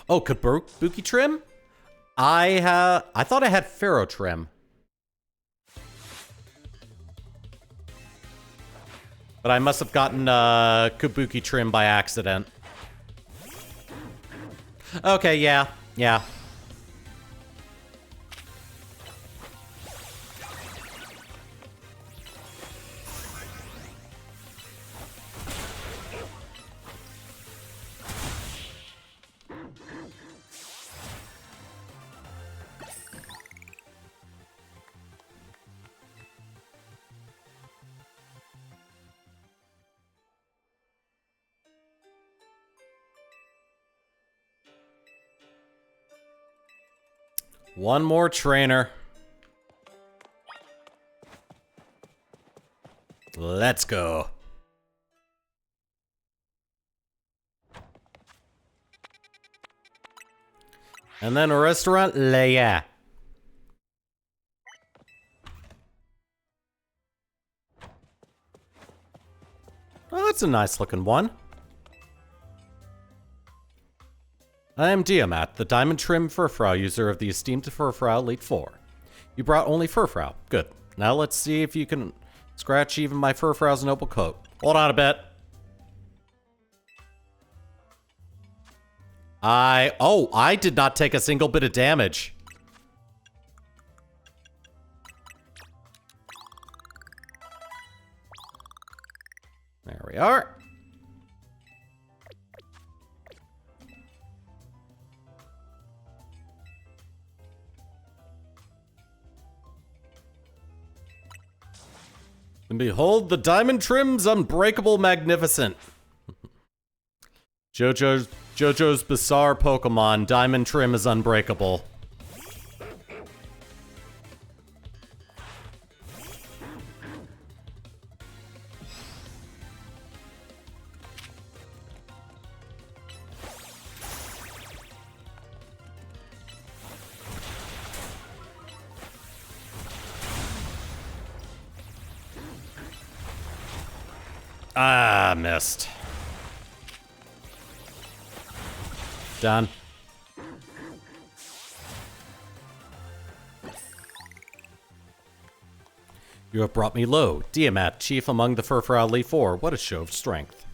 [SPEAKER 1] Oh, Kabuki Trim? I thought I had Pharaoh Trim. But I must have gotten Kabuki trim by accident. Okay, yeah. One more trainer. Let's go. And then a restaurant, Leia. Oh, that's a nice looking one. I am Diamat, the Diamond Trim Furfrau user of the esteemed Furfrau Elite 4. You brought only Furfrau. Good. Now let's see if you can scratch even my Furfrau's noble coat. Hold on a bit. I did not take a single bit of damage. There we are. And behold the Diamond Trim's unbreakable magnificent. JoJo's bizarre Pokemon, Diamond Trim is unbreakable. Ah, missed. Done. You have brought me low. Diamat, chief among the Furfrau Elite 4. What a show of strength.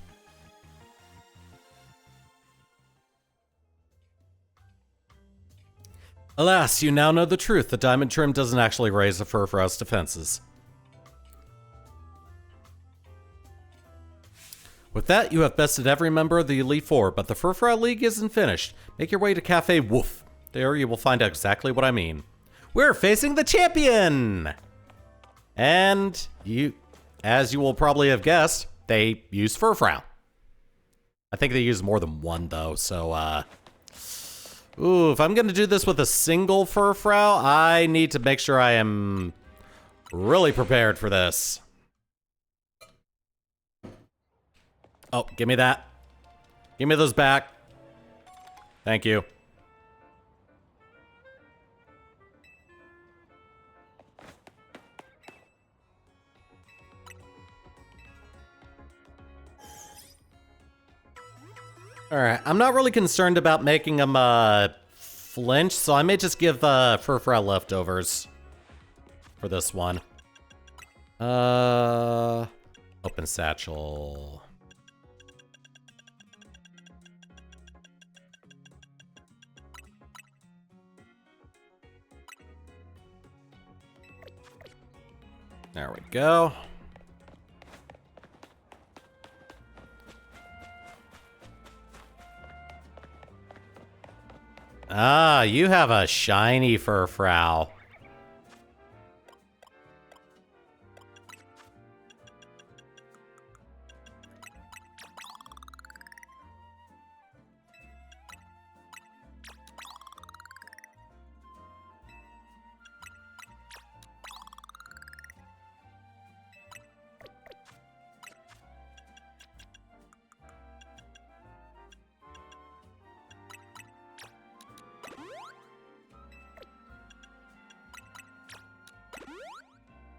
[SPEAKER 1] Alas, you now know the truth. The Diamond Trim doesn't actually raise the Furfrau's defenses. With that, you have bested every member of the Elite Four, but the Furfrau League isn't finished. Make your way to Cafe Woof. There you will find out exactly what I mean. We're facing the champion! And as you will probably have guessed, they use Furfrau. I think they use more than one though, so ooh, if I'm gonna do this with a single Furfrau, I need to make sure I am really prepared for this. Oh, give me that. Give me those back. Thank you. Alright, I'm not really concerned about making them flinch, so I may just give Furfrau leftovers for this one. Open satchel. There we go. Ah, you have a shiny Furfrau.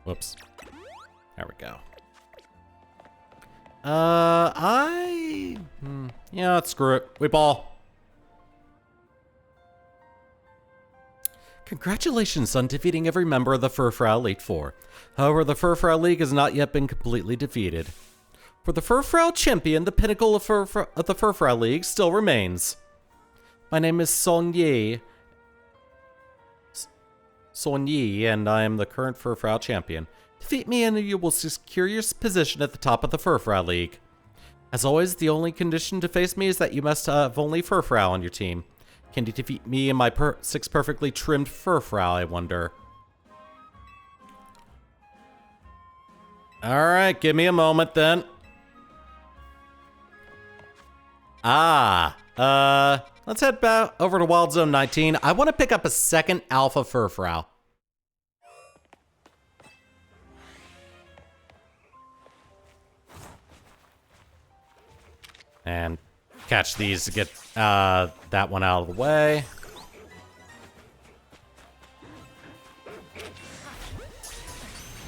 [SPEAKER 1] Whoops. There we go. Yeah, let's screw it. We ball. Congratulations on defeating every member of the Furfrau Elite 4. However, the Furfrau League has not yet been completely defeated. For the Furfrou champion, the pinnacle of the Furfrou League still remains. My name is Son Yi. Son Yi, and I am the current Furfrou champion. Defeat me and you will secure your position at the top of the Furfrou League. As always, the only condition to face me is that you must have only Furfrou on your team. Can you defeat me and my 6 perfectly trimmed Furfrou, I wonder? Alright, give me a moment then. Let's head back over to Wild Zone 19. I want to pick up a second Alpha Furfrou. And catch these to get that one out of the way.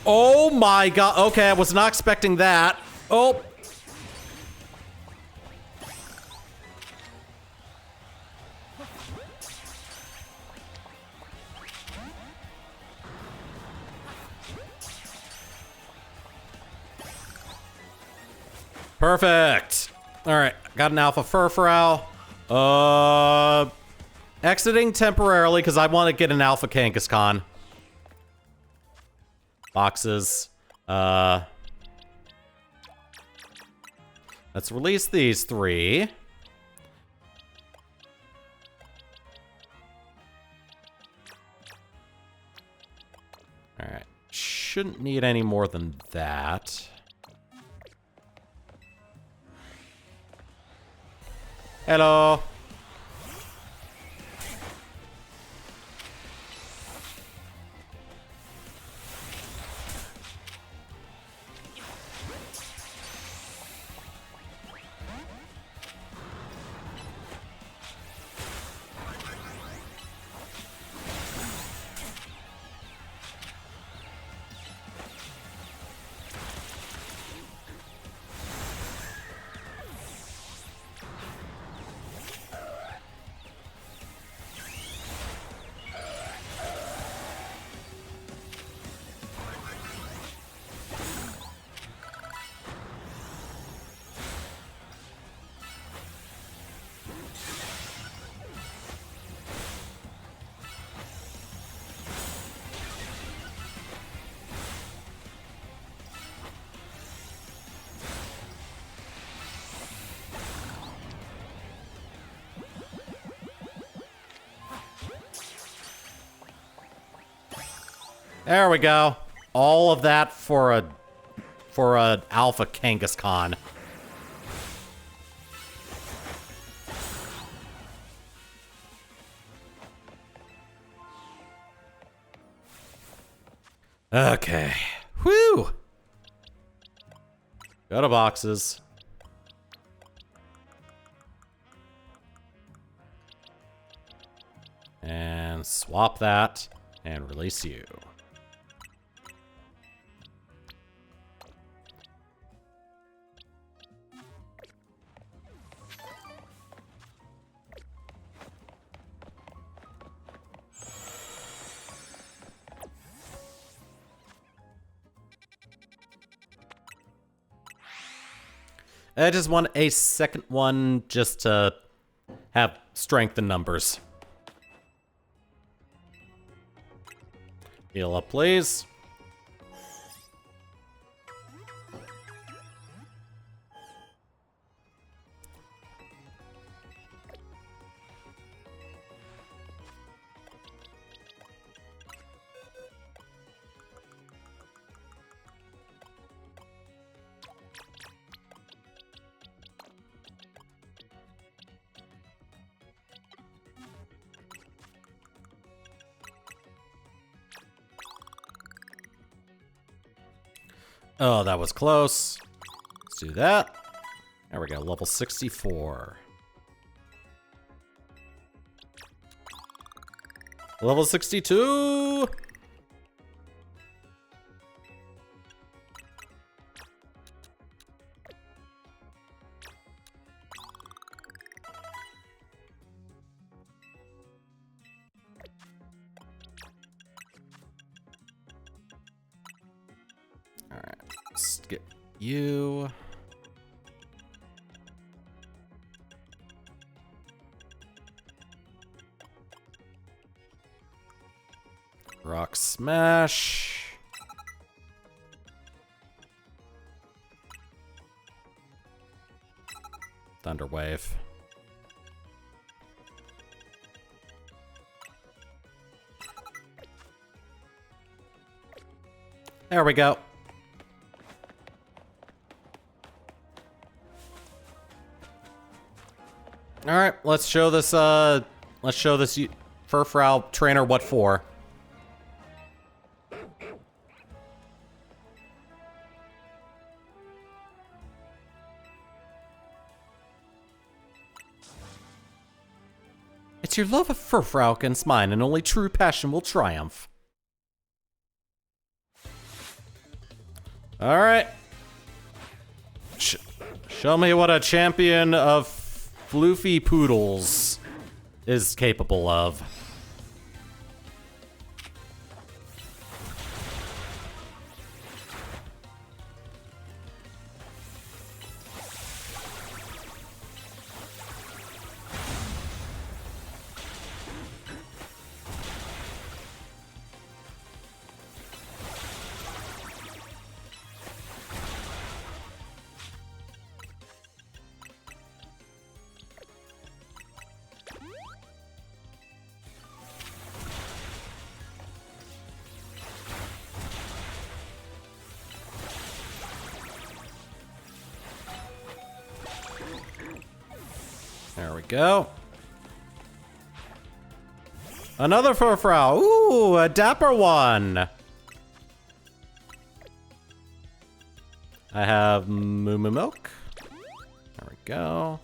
[SPEAKER 1] Oh my god. Okay, I was not expecting that. Oh. Perfect. All right, got an Alpha Furfrou. Exiting temporarily because I want to get an Alpha Kangaskhan. Boxes. Let's release these 3. All right, shouldn't need any more than that. Hello. There we go. All of that for a Alpha Kangaskhan. Okay. Whew. Go to boxes. And swap that and release you. I just want a second one just to have strength in numbers. Heal up, please. Oh, that was close. Let's do that. There we go, level 64. Level 62! Alright, let's get you. Rock Smash. Thunder Wave. There we go. All right, let's show this Furfrou trainer what for. It's your love of Furfrou against mine, and only true passion will triumph. All right. Show me what a champion of floofy poodles is capable of. There we go. Another Furfrou. Ooh, a dapper one. I have Moo Moo Milk. There we go.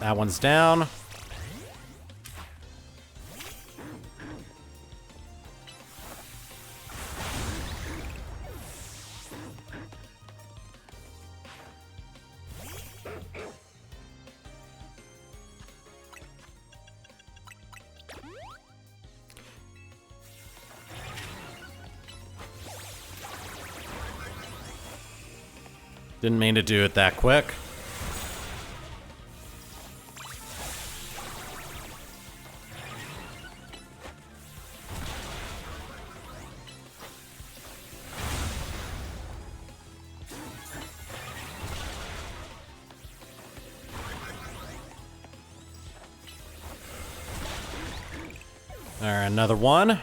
[SPEAKER 1] That one's down. Didn't mean to do it that quick. All right, another one.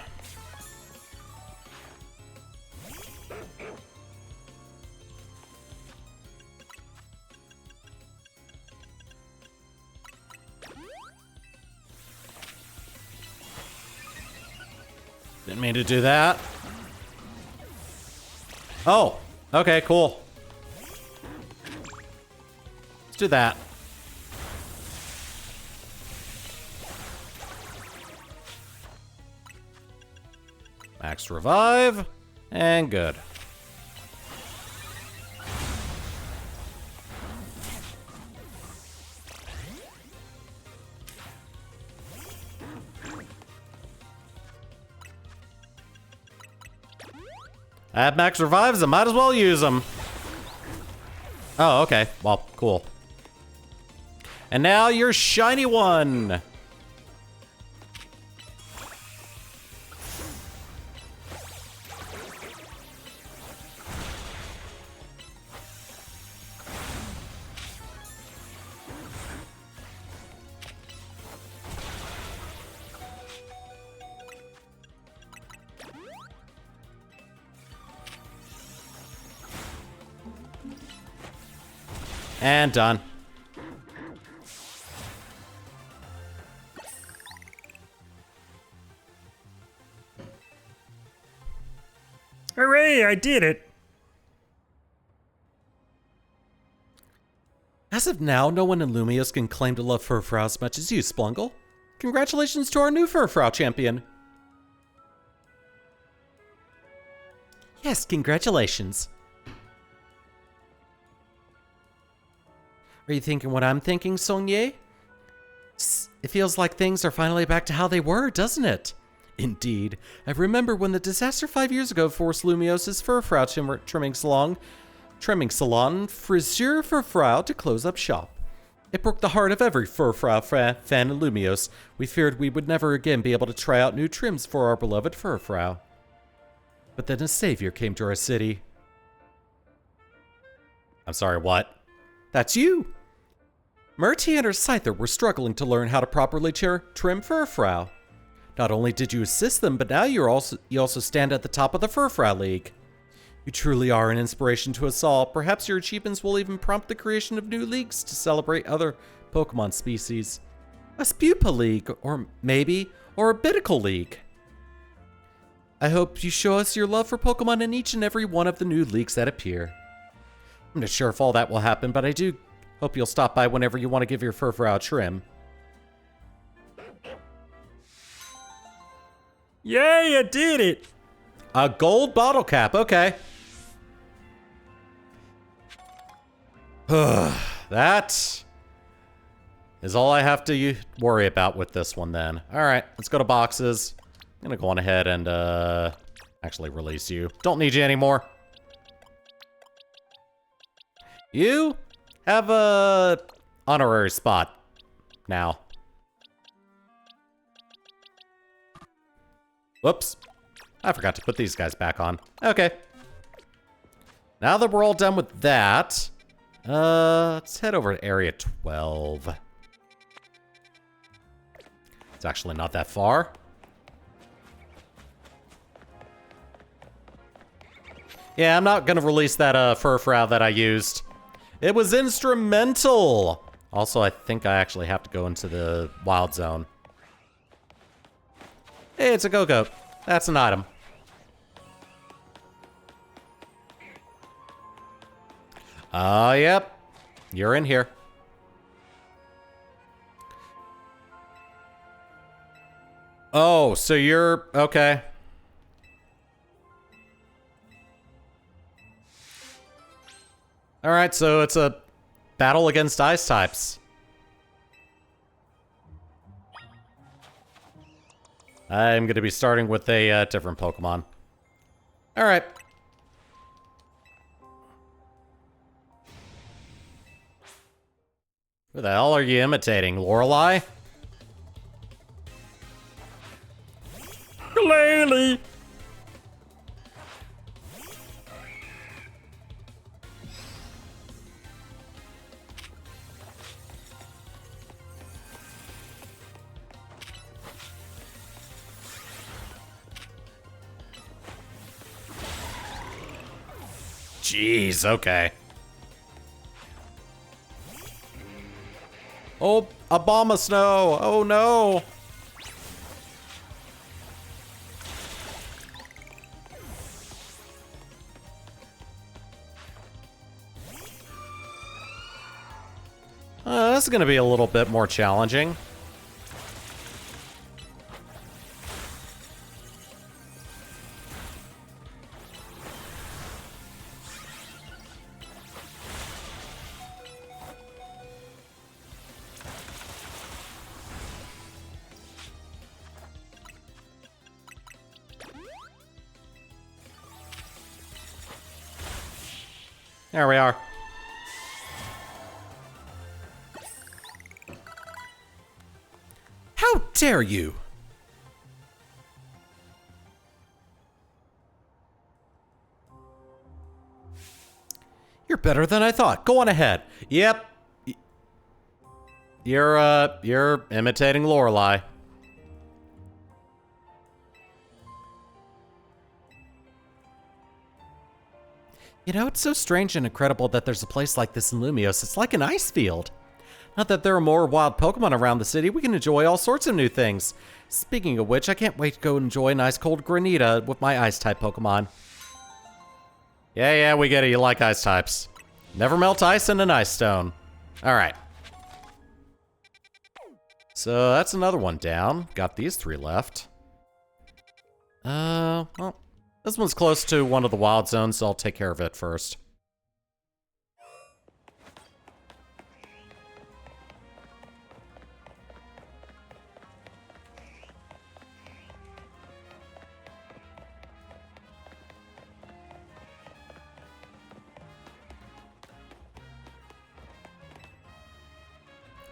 [SPEAKER 1] Didn't mean to do that. Oh, okay, cool. Let's do that. Max revive, and good. I have max revives, I might as well use them. Oh, okay. Well, cool. And now your shiny one. And done.
[SPEAKER 2] Hooray, I did it!
[SPEAKER 1] As of now, no one in Lumios can claim to love Furfrou as much as you, Splungle. Congratulations to our new Furfrou champion. Yes, congratulations. Are you thinking what I'm thinking, Songye? It feels like things are finally back to how they were, doesn't it? Indeed. I remember when the disaster 5 years ago forced Lumios' Furfrou trimming salon, Friseur Furfrou, to close up shop. It broke the heart of every Furfrou fan in Lumios. We feared we would never again be able to try out new trims for our beloved Furfrou. But then a savior came to our city. I'm sorry, what? That's you! Murty and her Scyther were struggling to learn how to properly trim Furfrou. Not only did you assist them, but now you also stand at the top of the Furfrou League. You truly are an inspiration to us all. Perhaps your achievements will even prompt the creation of new leagues to celebrate other Pokemon species. A Spupa League, or a Biticle League. I hope you show us your love for Pokemon in each and every one of the new leagues that appear. I'm not sure if all that will happen, but I do hope you'll stop by whenever you want to give your Furfrou a trim.
[SPEAKER 2] Yay, I did it!
[SPEAKER 1] A gold bottle cap, okay. That is all I have to worry about with this one then. Alright, let's go to boxes. I'm gonna go on ahead and actually release you. Don't need you anymore. You have a honorary spot now. Whoops. I forgot to put these guys back on. Okay. Now that we're all done with that, let's head over to Area 12. It's actually not that far. Yeah, I'm not gonna release that Furfrou that I used. It was instrumental! Also, I think I actually have to go into the wild zone. Hey, it's a Go-Goat. That's an item. Yep. You're in here. Oh, so you're... okay. Alright, so it's a battle against ice types. I'm going to be starting with a different Pokemon. Alright. Who the hell are you imitating, Lorelei?
[SPEAKER 2] Glalie!
[SPEAKER 1] Jeez, okay. Oh, Abomasnow! Oh no! This is gonna be a little bit more challenging. There we are. How dare you? You're better than I thought. Go on ahead. Yep. You're imitating Lorelei. You know, it's so strange and incredible that there's a place like this in Lumios. It's like an ice field. Not that there are more wild Pokemon around the city, we can enjoy all sorts of new things. Speaking of which, I can't wait to go enjoy an ice cold Granita with my ice-type Pokemon. Yeah, we get it. You like ice types. Never melt ice in an ice stone. Alright. So that's another one down. Got these 3 left. Well, this one's close to one of the wild zones, so I'll take care of it first.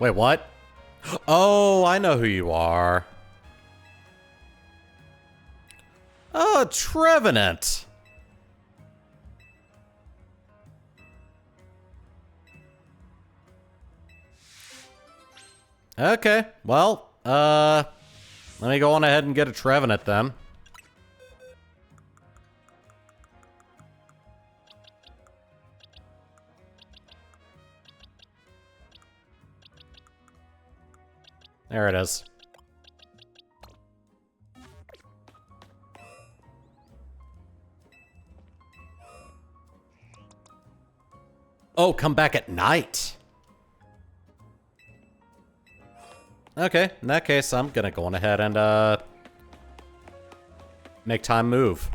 [SPEAKER 1] Wait, what? Oh, I know who you are. Oh, Trevenant. Okay, well, let me go on ahead and get a Trevenant then. There it is. Oh, come back at night. Okay, in that case, I'm gonna go on ahead and, make time move.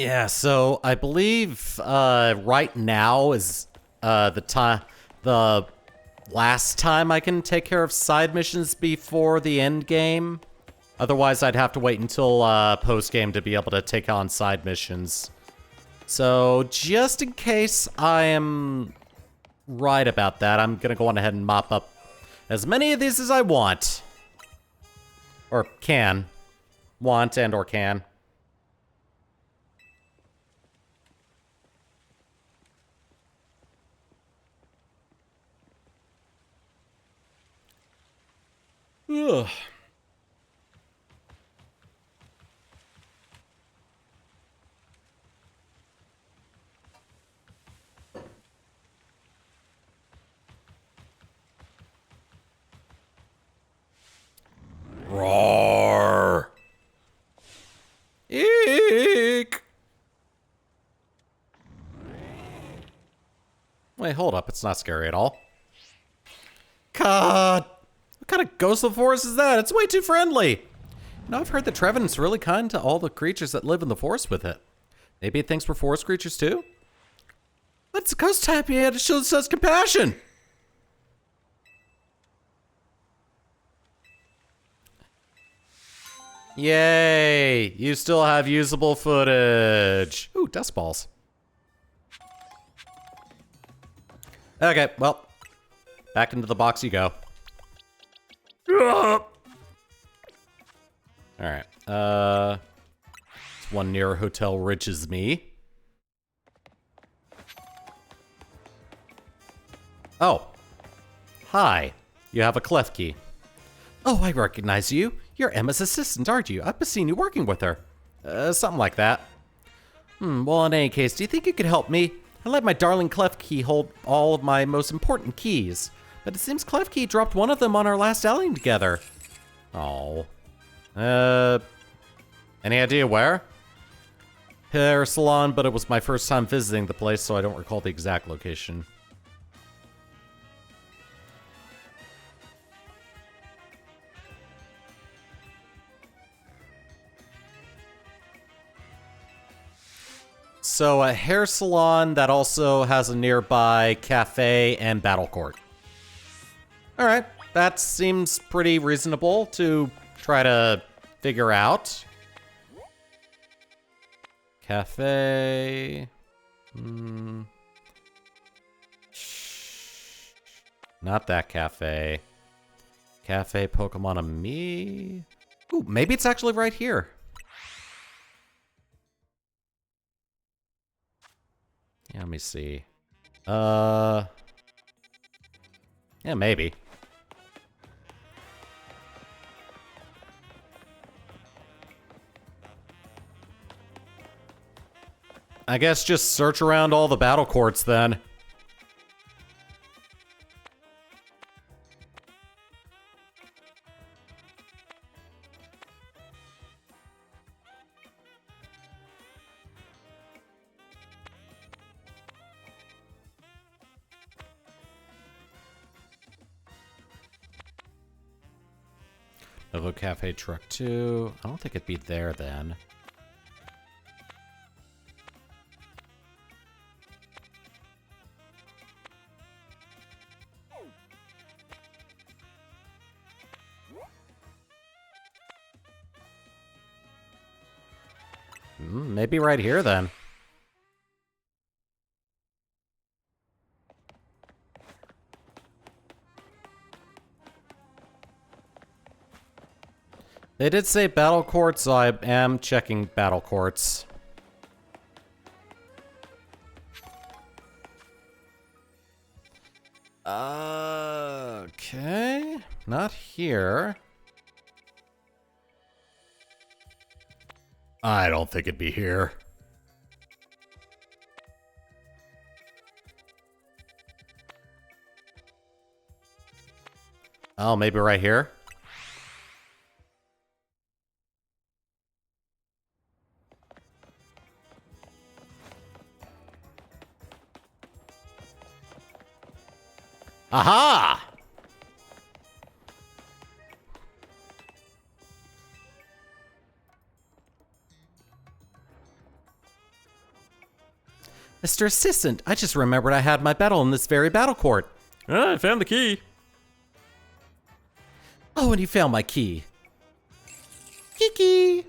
[SPEAKER 1] Yeah, so I believe right now is the last time I can take care of side missions before the end game. Otherwise, I'd have to wait until post game to be able to take on side missions. So just in case I am right about that, I'm gonna go on ahead and mop up as many of these as I want. Or can. Want and or can. Ugh. Roar! Eek! Wait, hold up. It's not scary at all. God! What kind of ghost of the forest is that? It's way too friendly! You know, I've heard that Trevenant's really kind to all the creatures that live in the forest with it. Maybe it thinks we're forest creatures too? But it's a ghost type, he had to show such compassion! Yay! You still have usable footage. Ooh, dust balls. Okay, well, back into the box you go. Alright, it's one near Hotel Rich as me. Oh. Hi. You have a clef key. Oh, I recognize you. You're Emma's assistant, aren't you? I've seen you working with her. Something like that. Well, in any case, do you think you could help me? I let my darling clef key hold all of my most important keys. But it seems clef key dropped one of them on our last outing together. Oh. Any idea where? Hair salon, but it was my first time visiting the place, so I don't recall the exact location. So a hair salon that also has a nearby cafe and battle court. Alright, that seems pretty reasonable to try to figure out. Cafe. Not that cafe. Cafe Pokemon Ami. Ooh, maybe it's actually right here. Yeah, let me see. Yeah, maybe. I guess just search around all the battle courts then. Novo Cafe Truck 2. I don't think it'd be there then. Maybe right here then. They did say battle courts, so I am checking battle courts. Okay. Not here. I don't think it'd be here. Oh, maybe right here? Aha! Mr. Assistant, I just remembered I had my battle in this very battle court.
[SPEAKER 2] Ah, I found the key.
[SPEAKER 1] Oh, and you found my key. Kiki!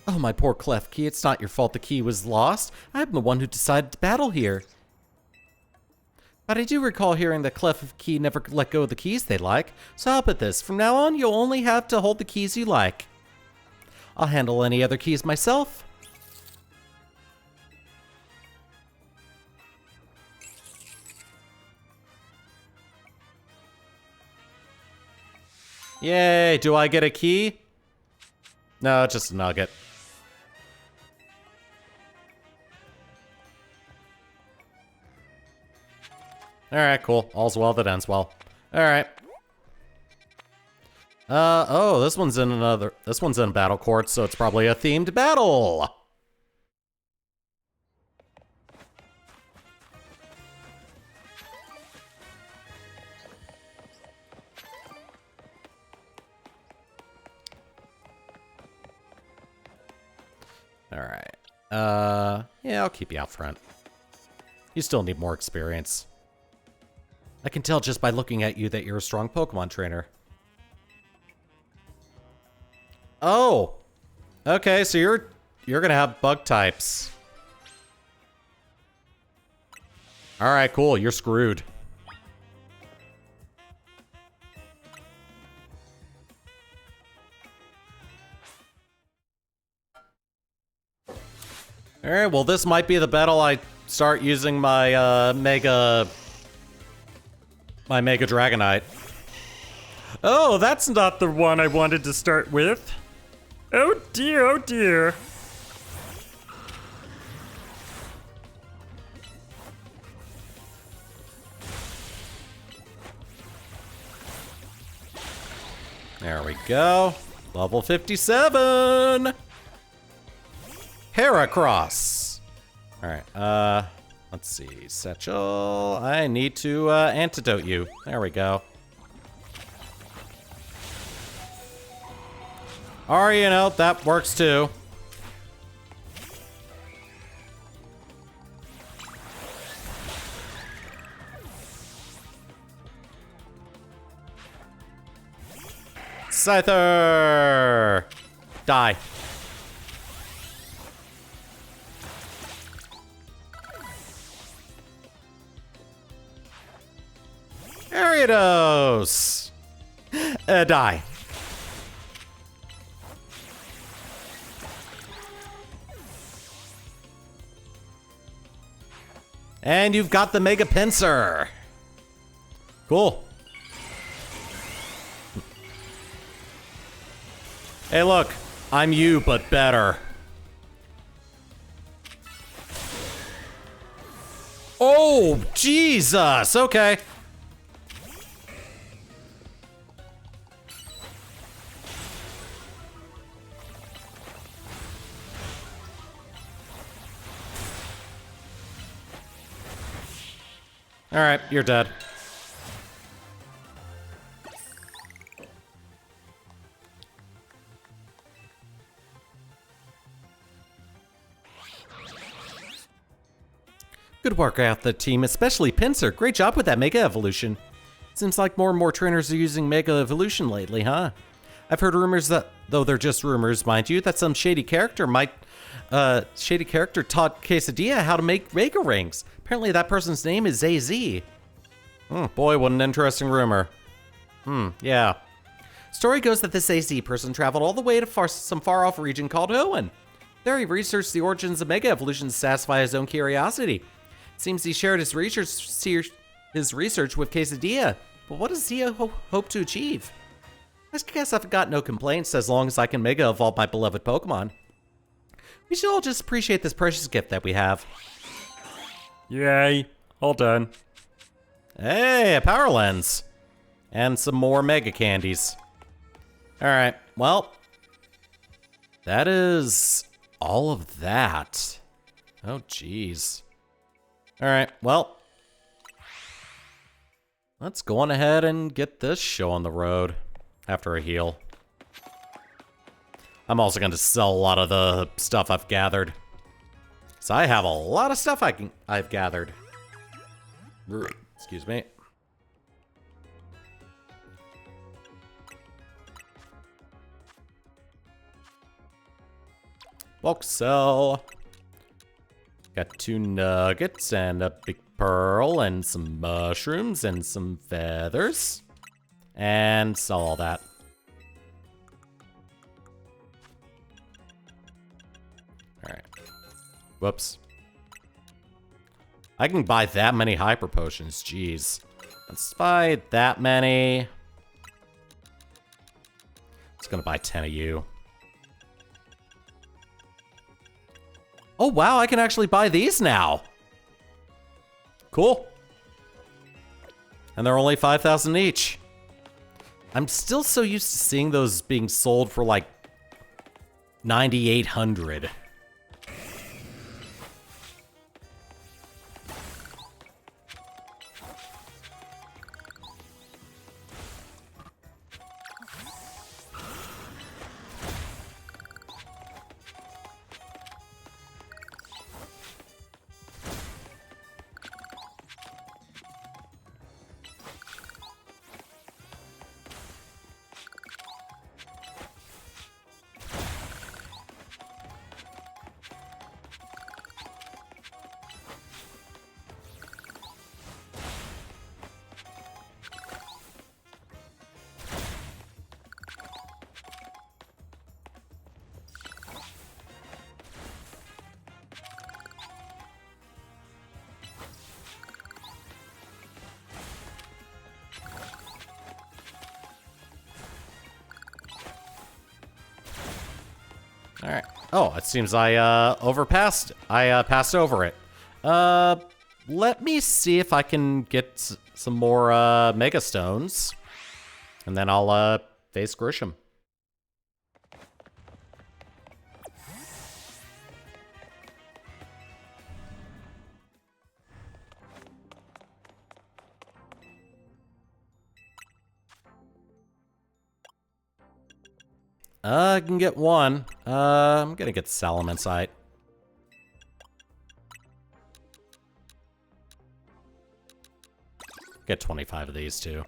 [SPEAKER 1] Oh, my poor Clef Key, it's not your fault the key was lost. I'm the one who decided to battle here. But I do recall hearing that Clef Key never let go of the keys they like, so how about this? From now on, you'll only have to hold the keys you like. I'll handle any other keys myself. Yay, do I get a key? No, just a nugget. Alright, cool. All's well that ends well. Alright. Oh, this one's in a battle court, so it's probably a themed battle! Alright. Yeah, I'll keep you out front. You still need more experience. I can tell just by looking at you that you're a strong Pokemon trainer. Oh! Okay, so you're gonna have bug types. Alright, cool, you're screwed. Alright, well this might be the battle I start using my Mega Dragonite.
[SPEAKER 2] Oh, that's not the one I wanted to start with. Oh dear, oh dear.
[SPEAKER 1] There we go. Level 57! Heracross! Alright, let's see. Satchel. I need to antidote you. There we go. Or, you know, that works too. Scyther! Die. Ariados! Die. And you've got the Mega Pinsir. Cool. Hey, look. I'm you, but better. Oh, Jesus. Okay. All right, you're dead. Good work out the team, especially Pinsir. Great job with that Mega Evolution. Seems like more and more trainers are using Mega Evolution lately, huh? I've heard rumors that, though they're just rumors, mind you, that some shady character taught Quesadilla how to make Mega Rings. Apparently that person's name is AZ. Boy, what an interesting rumor. Yeah. Story goes that this AZ person traveled all the way to some far-off region called Hoenn. There he researched the origins of Mega Evolution to satisfy his own curiosity. Seems he shared his research with Quesadilla, but what does he hope to achieve? I guess I've got no complaints as long as I can Mega Evolve my beloved Pokemon. We should all just appreciate this precious gift that we have.
[SPEAKER 2] Yay. All done.
[SPEAKER 1] Hey, a Power Lens. And some more Mega Candies. Alright, well. That is all of that. Oh, jeez. Alright, well. Let's go on ahead and get this show on the road after a heal. I'm also going to sell a lot of the stuff I've gathered. So I have a lot of stuff I've gathered. Excuse me. Bulk sell. Got 2 nuggets and a big pearl and some mushrooms and some feathers. And sell all that. Alright. Whoops. I can buy that many hyper potions, jeez. Let's buy that many. Just gonna buy 10 of you. Oh wow, I can actually buy these now. Cool. And they're only 5,000 each. I'm still so used to seeing those being sold for like 9,800. Alright. Oh, it seems I overpassed. I passed over it. Let me see if I can get some more Mega Stones. And then I'll face Grisham. I can get one. I'm gonna get Salamence. Get 25 of these too.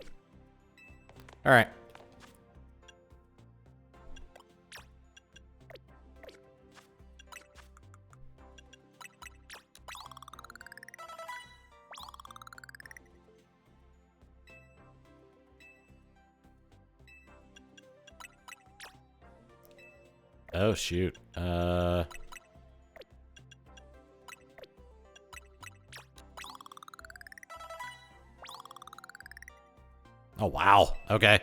[SPEAKER 1] All right. Oh, shoot. Oh, wow. Okay.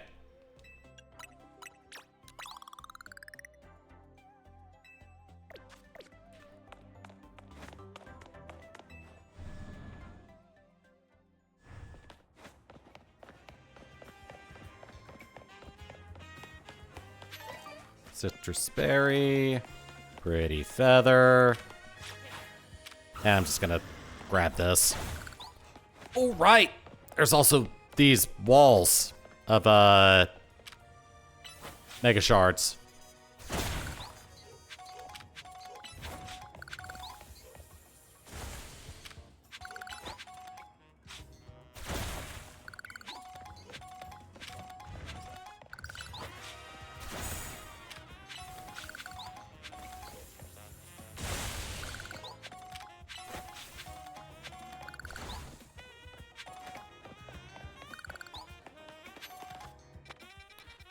[SPEAKER 1] Citrus berry. Pretty feather. And I'm just gonna grab this. Oh, right. There's also these walls of, mega shards.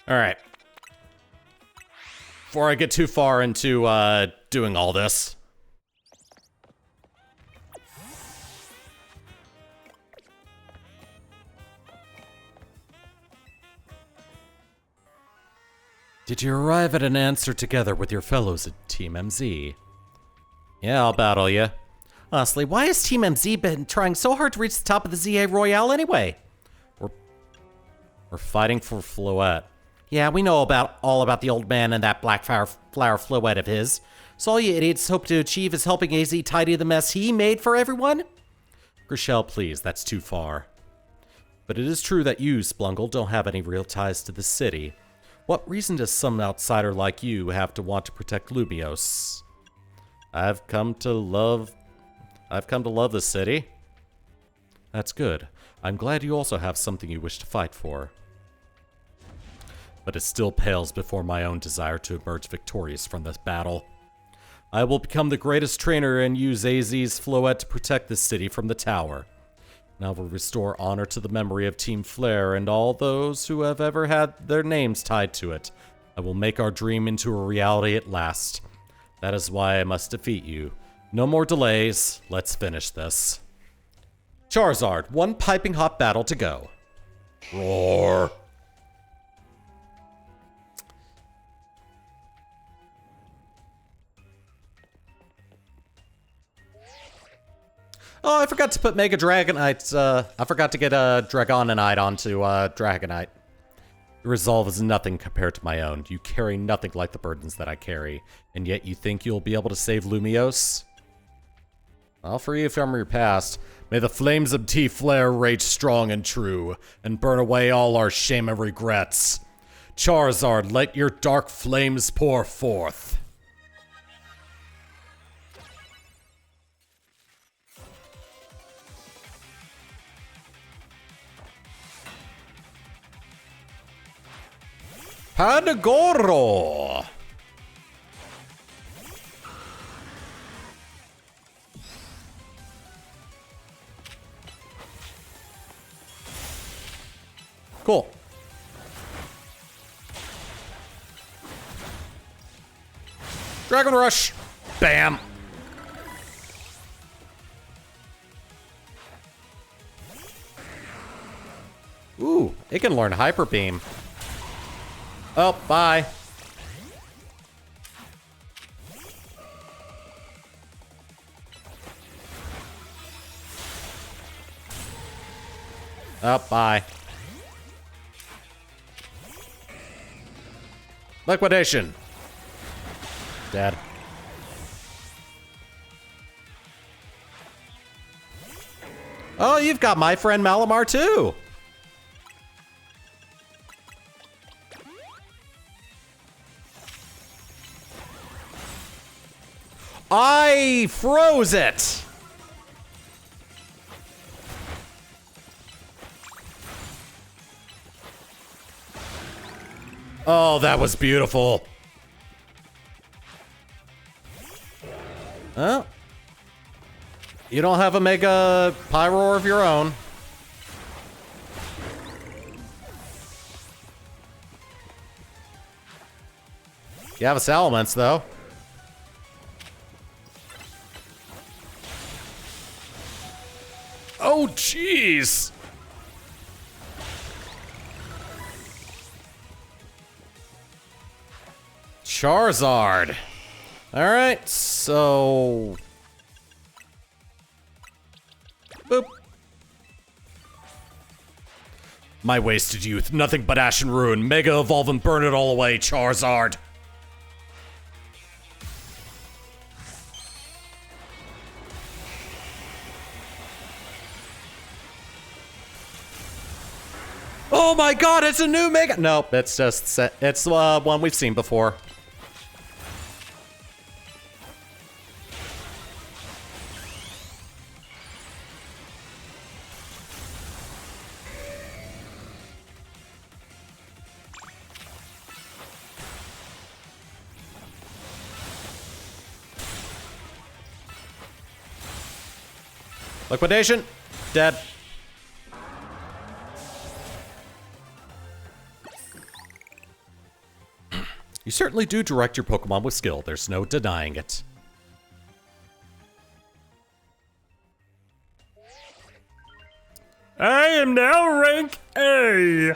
[SPEAKER 1] All right. Before I get too far into doing all this. Did you arrive at an answer together with your fellows at Team MZ? Yeah, I'll battle you. Honestly, why has Team MZ been trying so hard to reach the top of the ZA Royale anyway? We're fighting for Floette. Yeah, we know all about the old man and that black flower Floette of his. So all you idiots hope to achieve is helping AZ tidy the mess he made for everyone? Grishel, please, that's too far. But it is true that you, Splungle, don't have any real ties to the city. What reason does some outsider like you have to want to protect Lumios? I've come to love the city. That's good. I'm glad you also have something you wish to fight for. But it still pales before my own desire to emerge victorious from this battle. I will become the greatest trainer and use AZ's Floette to protect this city from the tower. And I will restore honor to the memory of Team Flare and all those who have ever had their names tied to it. I will make our dream into a reality at last. That is why I must defeat you. No more delays. Let's finish this. Charizard, one piping hot battle to go. Roar. Oh, I forgot to put Mega Dragonite. I forgot to get a Dragonite onto Dragonite. Your resolve is nothing compared to my own. You carry nothing like the burdens that I carry, and yet you think you'll be able to save Lumios? I'll free you from your past. May the flames of T-Flare rage strong and true, and burn away all our shame and regrets. Charizard, let your dark flames pour forth. Panagoro! Cool. Dragon Rush! Bam! Ooh, it can learn Hyper Beam. Oh, bye. Oh, bye. Liquidation. Dead. Oh, you've got my friend Malamar too. I froze it! Oh, that was beautiful. Oh. You don't have a Mega Pyroar of your own. You have a Salamence, though. Oh, jeez! Charizard. Alright, so... Boop. My wasted youth, nothing but ash and ruin. Mega Evolve and burn it all away, Charizard. Oh my god, it's a new Mega... Nope, it's just... It's one we've seen before. Liquidation. Dead. You certainly do direct your Pokemon with skill. There's no denying it.
[SPEAKER 2] I am now rank A.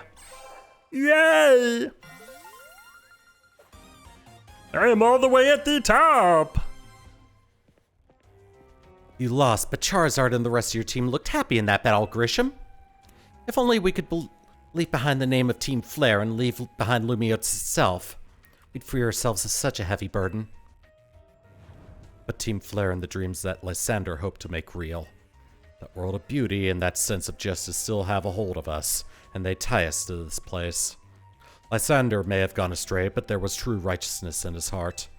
[SPEAKER 2] Yay! I am all the way at the top.
[SPEAKER 1] You lost, but Charizard and the rest of your team looked happy in that battle, Grisham. If only we could leave behind the name of Team Flare and leave behind Lumiose itself. We'd free ourselves of such a heavy burden. But Team Flare and the dreams that Lysander hoped to make real. That world of beauty and that sense of justice still have a hold of us, and they tie us to this place. Lysander may have gone astray, but there was true righteousness in his heart.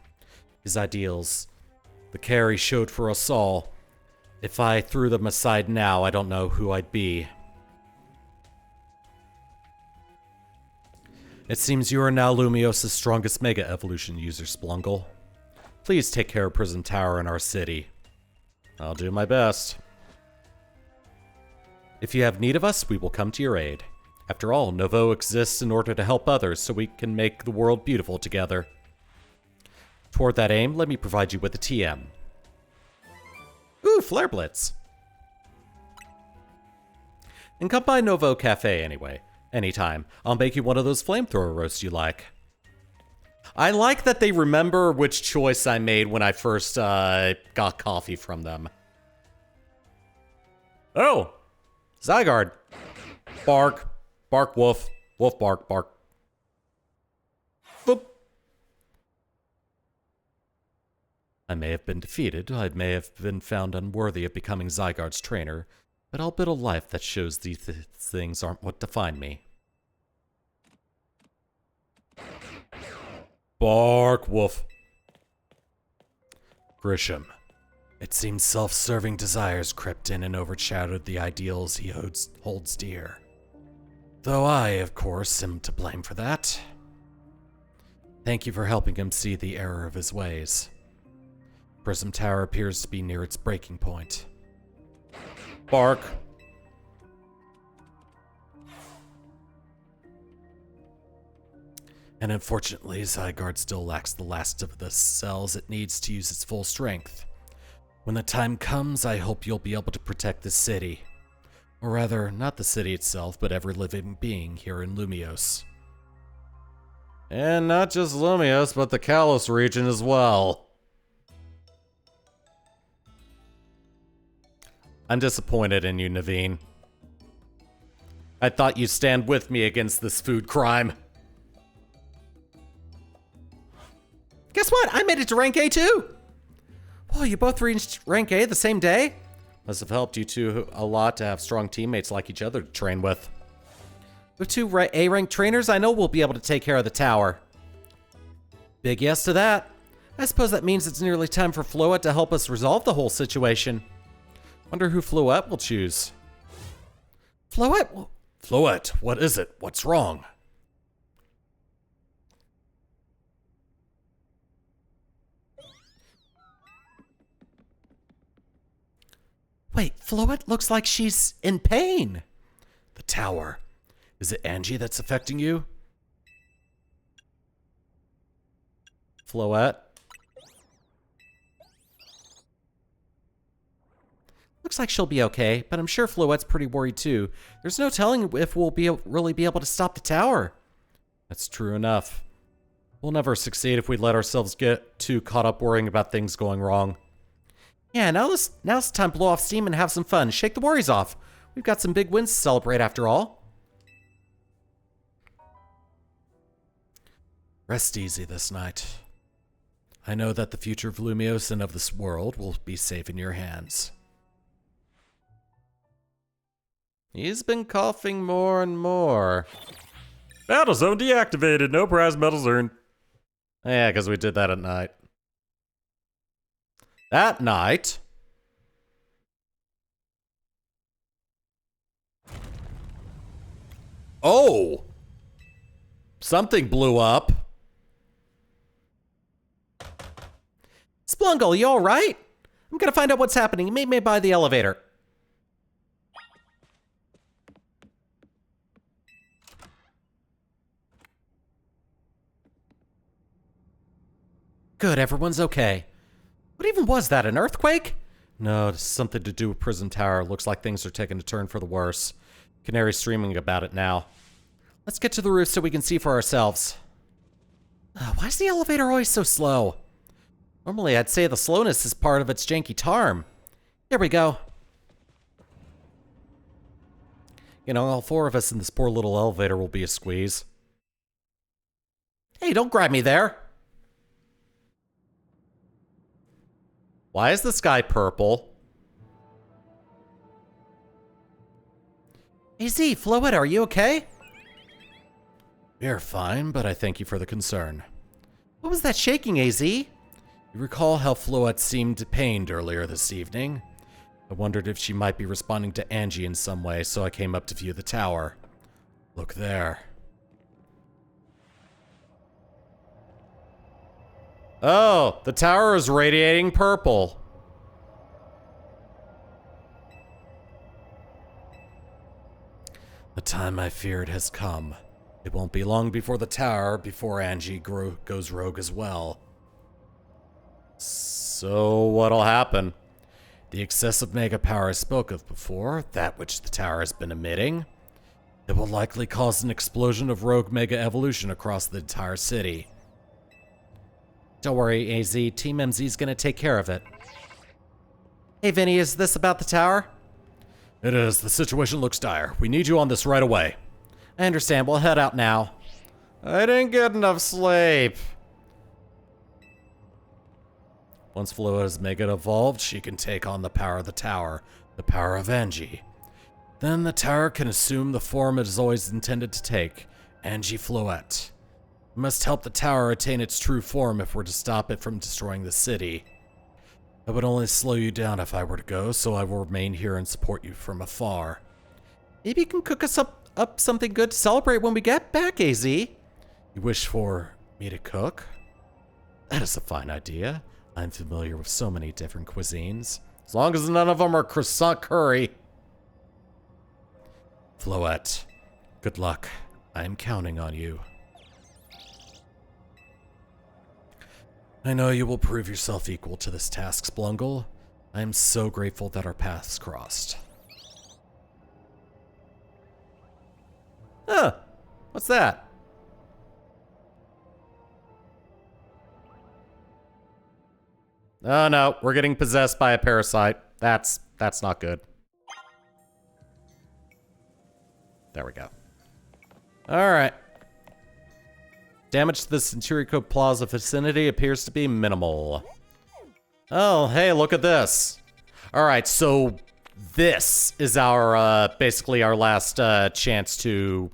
[SPEAKER 1] His ideals, the care he showed for us all. If I threw them aside now, I don't know who I'd be. It seems you are now Lumiose's strongest Mega Evolution user, Splungle. Please take care of Prison Tower in our city. I'll do my best. If you have need of us, we will come to your aid. After all, Novo exists in order to help others so we can make the world beautiful together. Toward that aim, let me provide you with a TM. Ooh, Flare Blitz. And come by Novo Cafe anyway. Anytime. I'll make you one of those flamethrower roasts you like. I like that they remember which choice I made when I first got coffee from them. Oh! Zygarde. Bark. Bark, woof. Woof, bark, bark. Boop. I may have been defeated, I may have been found unworthy of becoming Zygarde's trainer, but I'll build a life that shows these things aren't what define me. Bark, woof. Grisham. It seems self-serving desires crept in and overshadowed the ideals he holds dear. Though I, of course, am to blame for that. Thank you for helping him see the error of his ways. Prism Tower appears to be near its breaking point. Bark. And unfortunately, Zygarde still lacks the last of the cells it needs to use its full strength. When the time comes, I hope you'll be able to protect the city. Or rather, not the city itself, but every living being here in Lumiose. And not just Lumiose, but the Kalos region as well. I'm disappointed in you, Naveen. I thought you'd stand with me against this food crime. Guess what? I made it to rank A too! Whoa, you both reached rank A the same day? Must have helped you two a lot to have strong teammates like each other to train with. With two A-ranked trainers, I know we'll be able to take care of the tower. Big yes to that. I suppose that means it's nearly time for Floette to help us resolve the whole situation. Wonder who Floette will choose. Floette? Floette, what is it? What's wrong? Wait, Floette looks like she's in pain. The tower. Is it Angie that's affecting you? Floette. Looks like she'll be okay, but I'm sure Floette's pretty worried too. There's no telling if we'll really be able to stop the tower. That's true enough. We'll never succeed if we let ourselves get too caught up worrying about things going wrong. Yeah, now's the time to blow off steam and have some fun. Shake the worries off. We've got some big wins to celebrate after all. Rest easy this night. I know that the future of Lumios and of this world will be safe in your hands. He's been coughing more and more.
[SPEAKER 2] Battle zone deactivated. No prize medals earned.
[SPEAKER 1] Yeah, because we did that at night. That night? Oh! Something blew up. Splungle, you alright? I'm gonna find out what's happening. Meet me by the elevator. Good, everyone's okay. What even was that, an earthquake? No, it's something to do with Prison Tower. Looks like things are taking a turn for the worse. Canary's streaming about it now. Let's get to the roof so we can see for ourselves. Why is the elevator always so slow? Normally, I'd say the slowness is part of its janky charm. There we go. You know, all four of us in this poor little elevator will be a squeeze. Hey, don't grab me there. Why is the sky purple? AZ, Floette, are you okay? You're fine, but I thank you for the concern. What was that shaking, AZ? You recall how Floette seemed pained earlier this evening? I wondered if she might be responding to Angie in some way, so I came up to view the tower. Look there. Oh, the tower is radiating purple. The time I feared has come. It won't be long before the tower, before Angie goes rogue as well. So what'll happen? The excessive mega power I spoke of before, that which the tower has been emitting, it will likely cause an explosion of rogue mega evolution across the entire city. Don't worry, AZ. Team MZ's gonna take care of it. Hey, Vinny, is this about the tower? It is. The situation looks dire. We need you on this right away. I understand. We'll head out now. I didn't get enough sleep. Once Floette is mega evolved, she can take on the power of the tower, the power of Angie. Then the tower can assume the form it is always intended to take, Angie Floette. We must help the tower attain its true form if we're to stop it from destroying the city. I would only slow you down if I were to go, so I will remain here and support you from afar. Maybe you can cook us up something good to celebrate when we get back, AZ. You wish for me to cook? That is a fine idea. I'm familiar with so many different cuisines. As long as none of them are croissant curry. Floette, good luck. I am counting on you. I know you will prove yourself equal to this task, Splungle. I am so grateful that our paths crossed. Huh. What's that? Oh no, we're getting possessed by a parasite. That's not good. There we go. Alright. Damage to the Centurico Plaza vicinity appears to be minimal. Oh, hey, look at this. Alright, so this is our, basically our last, chance to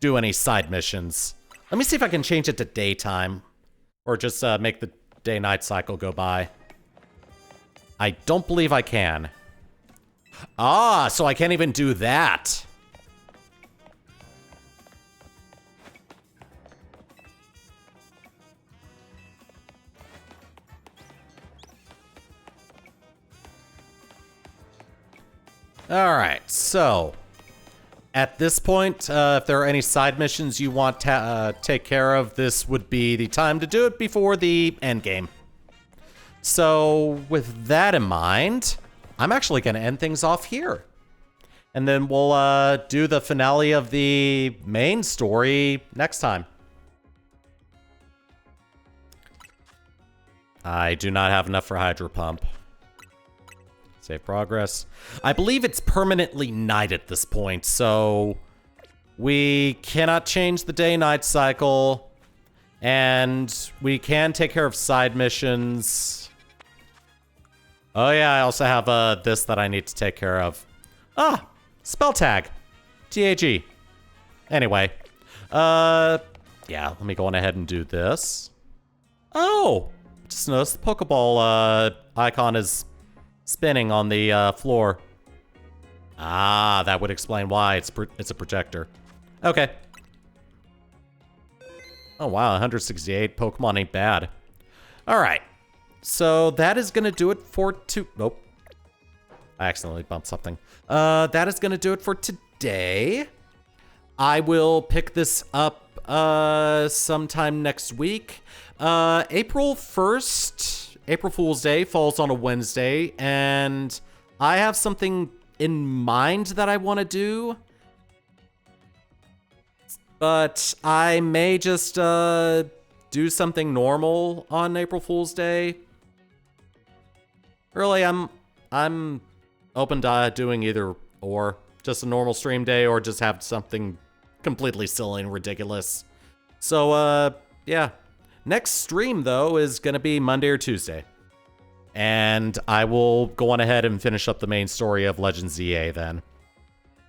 [SPEAKER 1] do any side missions. Let me see if I can change it to daytime. Or just, make the day-night cycle go by. I don't believe I can. Ah, so I can't even do that. Alright, so At this point, if there are any side missions you want to take care of, this would be the time to do it before the end game. So with that in mind, I'm actually going to end things off here. And then we'll do the finale of the main story next time. I do not have enough for Hydro Pump. Save progress. I believe it's permanently night at this point, so we cannot change the day-night cycle, and we can take care of side missions. Oh yeah, I also have this that I need to take care of. Ah, spell tag. TAG. Anyway, yeah, let me go on ahead and do this. Oh, just noticed the Pokeball icon is spinning on the floor. Ah, that would explain why it's a projector. Okay. Oh wow, 168 Pokemon ain't bad. All right, so that is gonna do it for Nope, I accidentally bumped something. That is gonna do it for today. I will pick this up sometime next week. April 1st. April Fool's Day falls on a Wednesday, and I have something in mind that I want to do. But I may just do something normal on April Fool's Day. Really, I'm open to doing either or. Just a normal stream day, or just have something completely silly and ridiculous. So, yeah. Next stream, though, is going to be Monday or Tuesday. And I will go on ahead and finish up the main story of Legends ZA then.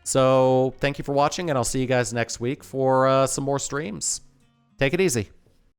[SPEAKER 1] So, thank you for watching, and I'll see you guys next week for some more streams. Take it easy.